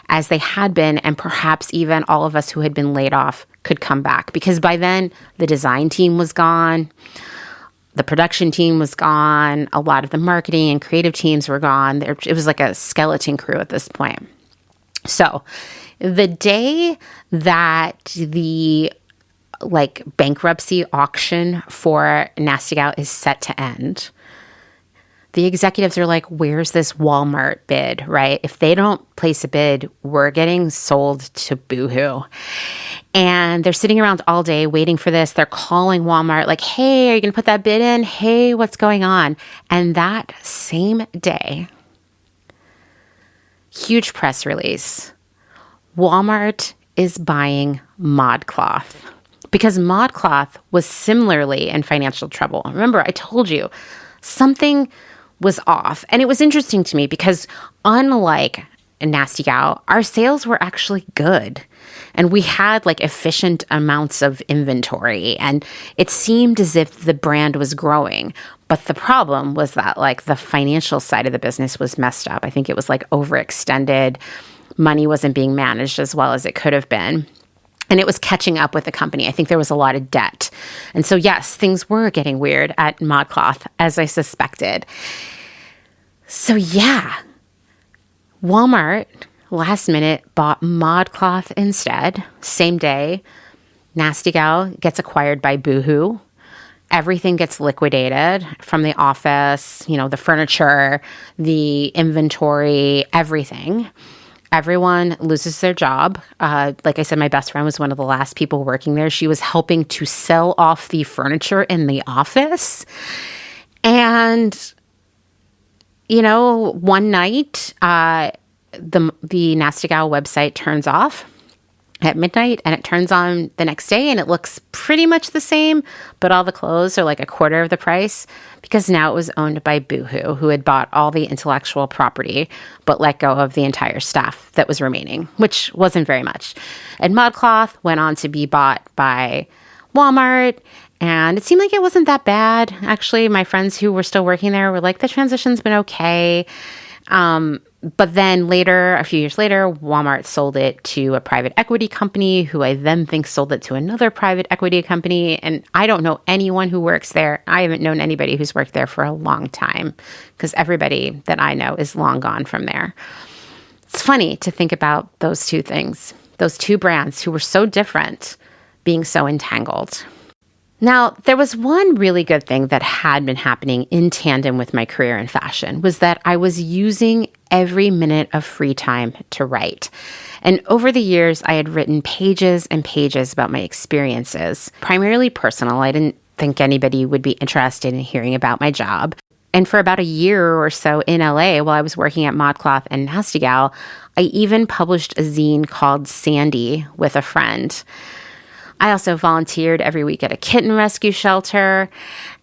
as they had been, and perhaps even all of us who had been laid off could come back, because by then the design team was gone, the production team was gone, a lot of the marketing and creative teams were gone. It was like a skeleton crew at this point. So the day that the like bankruptcy auction for Nasty Gal is set to end, the executives are like, where's this Walmart bid, right? If they don't place a bid, we're getting sold to Boohoo. And they're sitting around all day waiting for this. They're calling Walmart like, hey, are you going to put that bid in? Hey, what's going on? And that same day, huge press release, Walmart is buying Modcloth, because Modcloth was similarly in financial trouble. Remember, I told you something was off. And it was interesting to me because unlike Nasty Gal, our sales were actually good. And we had like efficient amounts of inventory. And it seemed as if the brand was growing. But the problem was that like the financial side of the business was messed up. I think it was like overextended. Money wasn't being managed as well as it could have been. And it was catching up with the company. I think there was a lot of debt. And so, yes, things were getting weird at Modcloth, as I suspected. So, yeah, Walmart, last minute, bought Modcloth instead. Same day, Nasty Gal gets acquired by Boohoo. Everything gets liquidated from the office, you know, the furniture, the inventory, everything. Everyone loses their job. Like I said, my best friend was one of the last people working there. She was helping to sell off the furniture in the office. And, you know, one night, the Nasty Gal website turns off at midnight, and it turns on the next day, and it looks pretty much the same, but all the clothes are like a quarter of the price, because now it was owned by Boohoo, who had bought all the intellectual property, but let go of the entire staff that was remaining, which wasn't very much. And Modcloth went on to be bought by Walmart, and it seemed like it wasn't that bad. Actually, my friends who were still working there were like, the transition's been okay. But then later, a few years later, Walmart sold it to a private equity company, who I then think sold it to another private equity company. And I don't know anyone who works there. I haven't known anybody who's worked there for a long time, because everybody that I know is long gone from there. It's funny to think about those two things, those two brands who were so different, being so entangled. Now, there was one really good thing that had been happening in tandem with my career in fashion, was that I was using every minute of free time to write. And over the years, I had written pages and pages about my experiences, primarily personal. I didn't think anybody would be interested in hearing about my job. And for about a year or so in LA, while I was working at Modcloth and Nasty Gal, I even published a zine called Sandy with a friend. I also volunteered every week at a kitten rescue shelter,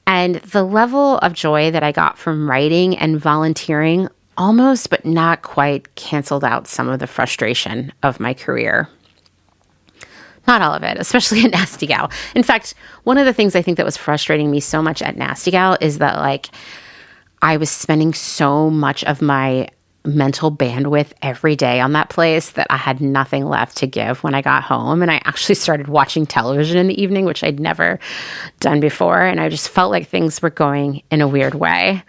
and the level of joy that I got from writing and volunteering almost but not quite canceled out some of the frustration of my career. Not all of it, especially at Nasty Gal. In fact, one of the things I think that was frustrating me so much at Nasty Gal is that like I was spending so much of my mental bandwidth every day on that place that I had nothing left to give when I got home. And I actually started watching television in the evening, which I'd never done before. And I just felt like things were going in a weird way.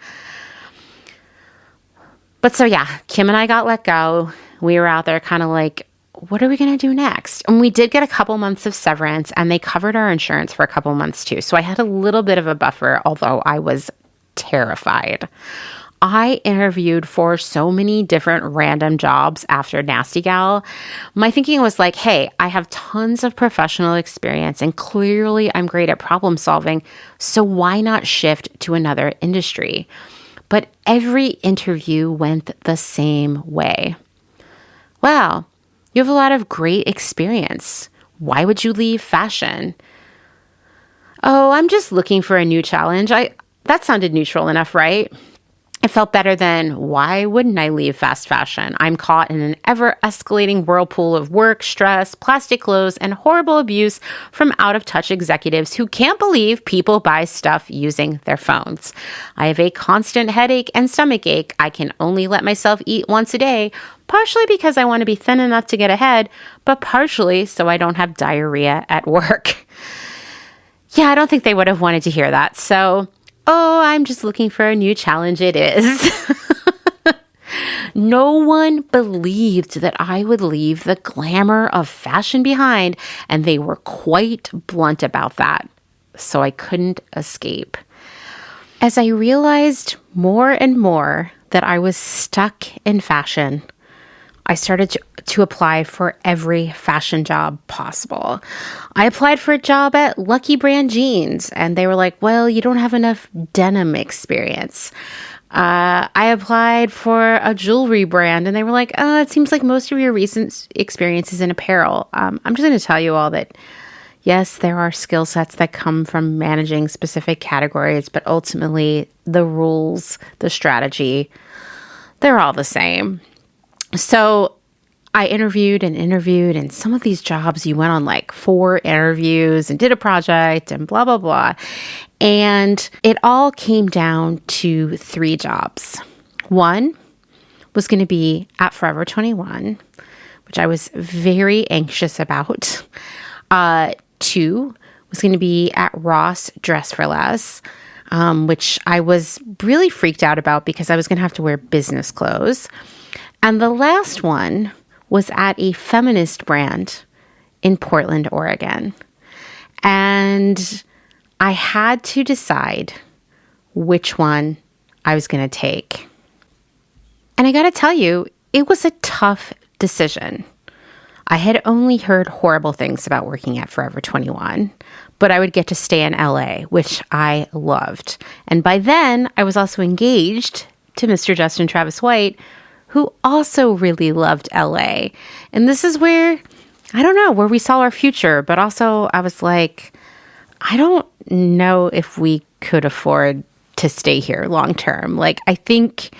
But so yeah, Kim and I got let go. We were out there kind of like, what are we going to do next? And we did get a couple months of severance, and they covered our insurance for a couple months too. So I had a little bit of a buffer, although I was terrified. I interviewed for so many different random jobs after Nasty Gal. My thinking was like, hey, I have tons of professional experience and clearly I'm great at problem solving. So why not shift to another industry? but every interview went the same way. Wow, you have a lot of great experience. Why would you leave fashion? Oh, I'm just looking for a new challenge. That sounded neutral enough, right? It felt better than, why wouldn't I leave fast fashion? I'm caught in an ever-escalating whirlpool of work, stress, plastic clothes, and horrible abuse from out-of-touch executives who can't believe people buy stuff using their phones. I have a constant headache and stomach ache. I can only let myself eat once a day, partially because I want to be thin enough to get ahead, but partially so I don't have diarrhea at work. Yeah, I don't think they would have wanted to hear that, so... Oh, I'm just looking for a new challenge it is. No one believed that I would leave the glamour of fashion behind, and they were quite blunt about that. So I couldn't escape. As I realized more and more that I was stuck in fashion, I started to apply for every fashion job possible. I applied for a job at Lucky Brand Jeans, and they were like, well, you don't have enough denim experience. I applied for a jewelry brand, and they were like, it seems like most of your recent experience is in apparel. I'm just going to tell you all that, yes, there are skill sets that come from managing specific categories, but ultimately the rules, the strategy, they're all the same. So I interviewed, and some of these jobs you went on like 4 interviews and did a project and blah, blah, blah. And it all came down to 3 jobs. One was going to be at Forever 21, which I was very anxious about. 2 was going to be at Ross Dress for Less, which I was really freaked out about because I was going to have to wear business clothes. And the last one was at a feminist brand in Portland, Oregon. And I had to decide which one I was going to take. And I got to tell you, it was a tough decision. I had only heard horrible things about working at Forever 21, but I would get to stay in LA, which I loved. And by then, I was also engaged to Mr. Justin Travis White, who also really loved LA. And this is where, I don't know, where we saw our future, but also I was like, I don't know if we could afford to stay here long term. Like, I think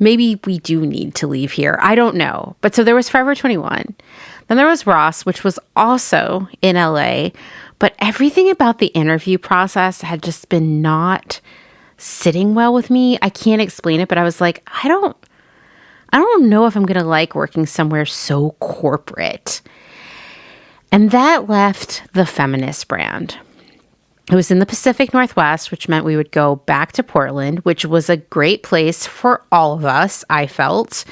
maybe we do need to leave here. I don't know. But so there was Forever 21. Then there was Ross, which was also in LA, but everything about the interview process had just been not sitting well with me. I can't explain it, but I was like, I don't know if I'm going to like working somewhere so corporate. And that left the feminist brand. It was in the Pacific Northwest, which meant we would go back to Portland, which was a great place for all of us, I felt.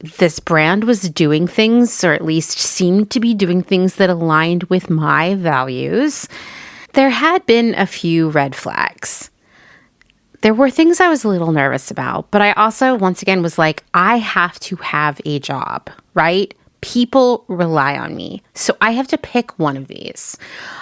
This brand was doing things, or at least seemed to be doing things that aligned with my values. There had been a few red flags. There were things I was a little nervous about, but I also, once again, was like, I have to have a job, right? People rely on me, so I have to pick one of these.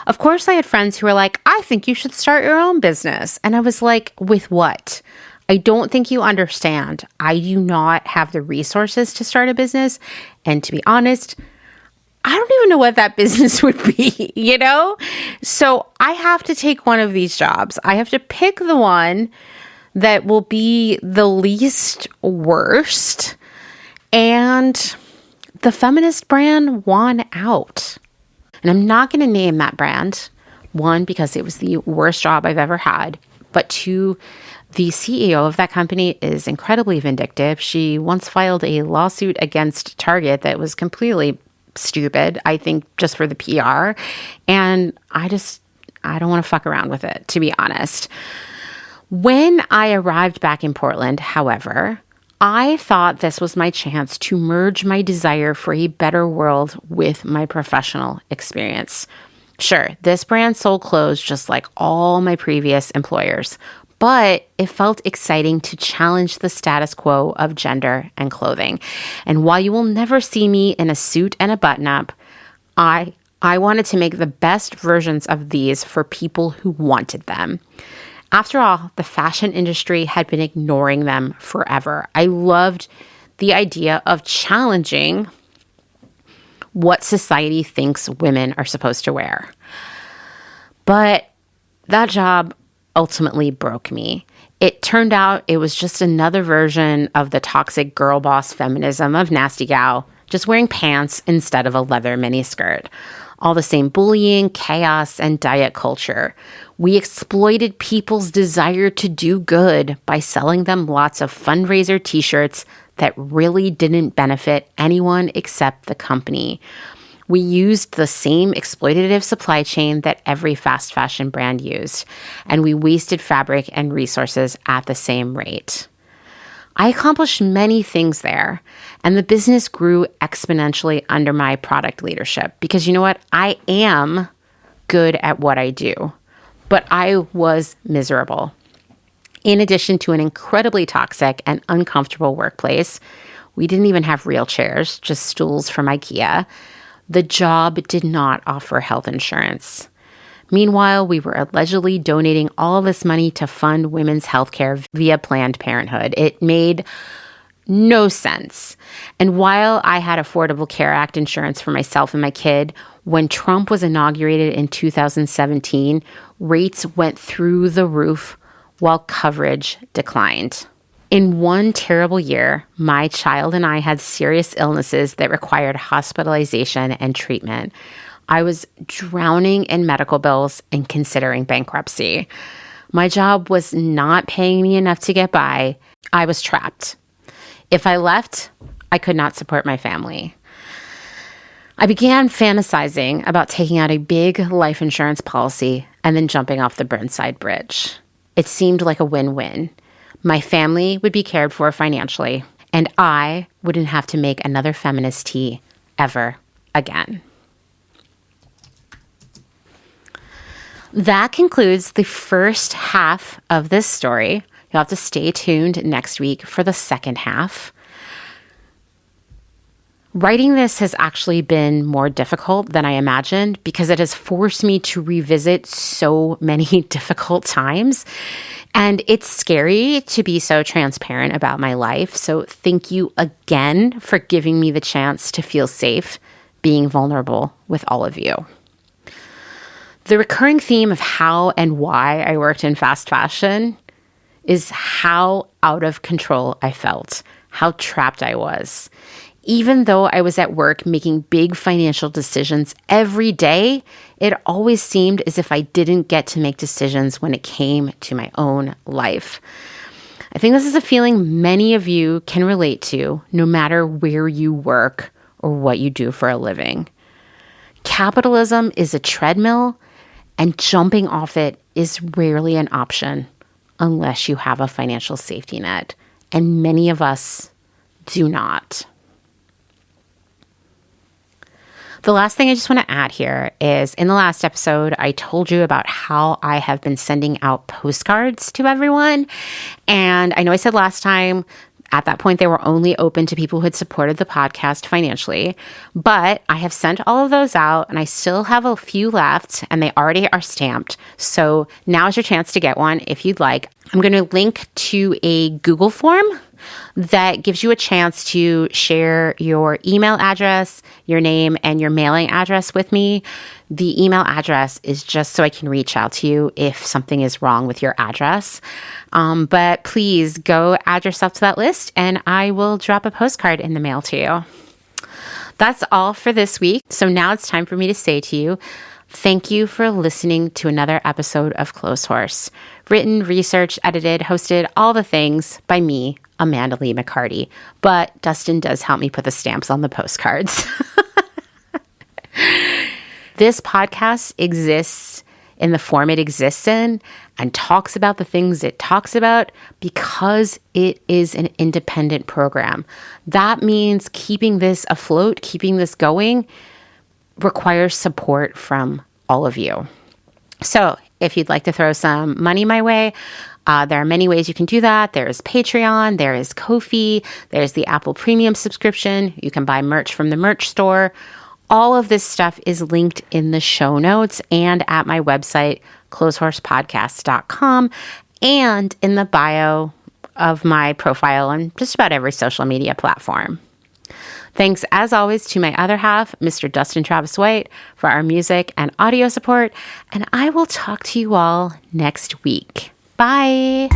Of course, I had friends who were like, I think you should start your own business. And I was like, with what? I don't think you understand. I do not have the resources to start a business. And to be honest, I don't even know what that business would be, you know? So I have to take one of these jobs. I have to pick the one that will be the least worst. And the feminist brand won out. And I'm not going to name that brand. 1, because it was the worst job I've ever had. But 2, the CEO of that company is incredibly vindictive. She once filed a lawsuit against Target that was completely stupid, I think, just for the PR. And I don't want to fuck around with it, to be honest. When I arrived back in Portland, however, I thought this was my chance to merge my desire for a better world with my professional experience. Sure, this brand sold clothes just like all my previous employers, but it felt exciting to challenge the status quo of gender and clothing. And while you will never see me in a suit and a button-up, I wanted to make the best versions of these for people who wanted them. After all, the fashion industry had been ignoring them forever. I loved the idea of challenging what society thinks women are supposed to wear. But that job ultimately broke me. It turned out it was just another version of the toxic girl boss feminism of Nasty Gal, just wearing pants instead of a leather miniskirt. All the same bullying, chaos, and diet culture. We exploited people's desire to do good by selling them lots of fundraiser t-shirts that really didn't benefit anyone except the company. We used the same exploitative supply chain that every fast fashion brand used, and we wasted fabric and resources at the same rate. I accomplished many things there, and the business grew exponentially under my product leadership because you know what? I am good at what I do, but I was miserable. In addition to an incredibly toxic and uncomfortable workplace, we didn't even have real chairs, just stools from IKEA. The job did not offer health insurance. Meanwhile, we were allegedly donating all this money to fund women's health care via Planned Parenthood. It made no sense. And while I had Affordable Care Act insurance for myself and my kid, when Trump was inaugurated in 2017, rates went through the roof while coverage declined. In one terrible year, my child and I had serious illnesses that required hospitalization and treatment. I was drowning in medical bills and considering bankruptcy. My job was not paying me enough to get by. I was trapped. If I left, I could not support my family. I began fantasizing about taking out a big life insurance policy and then jumping off the Burnside Bridge. It seemed like a win-win. My family would be cared for financially, and I wouldn't have to make another feminist tea ever again. That concludes the first half of this story. You'll have to stay tuned next week for the second half. Writing this has actually been more difficult than I imagined because it has forced me to revisit so many difficult times. And it's scary to be so transparent about my life. So thank you again for giving me the chance to feel safe being vulnerable with all of you. The recurring theme of how and why I worked in fast fashion is how out of control I felt, how trapped I was. Even though I was at work making big financial decisions every day, it always seemed as if I didn't get to make decisions when it came to my own life. I think this is a feeling many of you can relate to, no matter where you work or what you do for a living. Capitalism is a treadmill, and jumping off it is rarely an option unless you have a financial safety net, and many of us do not. The last thing I just want to add here is in the last episode, I told you about how I have been sending out postcards to everyone. And I know I said last time, at that point, they were only open to people who had supported the podcast financially. But I have sent all of those out, and I still have a few left, and they already are stamped. So now's your chance to get one if you'd like. I'm going to link to a Google form that gives you a chance to share your email address, your name, and your mailing address with me. The email address is just so I can reach out to you if something is wrong with your address. But please go add yourself to that list, and I will drop a postcard in the mail to you. That's all for this week. So now it's time for me to say to you, thank you for listening to another episode of Clotheshorse. Written, researched, edited, hosted, all the things by me, Amanda Lee McCarty. But Dustin does help me put the stamps on the postcards. This podcast exists in the form it exists in and talks about the things it talks about because it is an independent program. That means keeping this afloat, keeping this going, requires support from all of you. So if you'd like to throw some money my way, there are many ways you can do that. There's Patreon, there is Ko-fi, there's the Apple Premium subscription. You can buy merch from the merch store. All of this stuff is linked in the show notes and at my website, clothehorsepodcast.com, and in the bio of my profile on just about every social media platform. Thanks, as always, to my other half, Mr. Dustin Travis White, for our music and audio support, and I will talk to you all next week. Bye!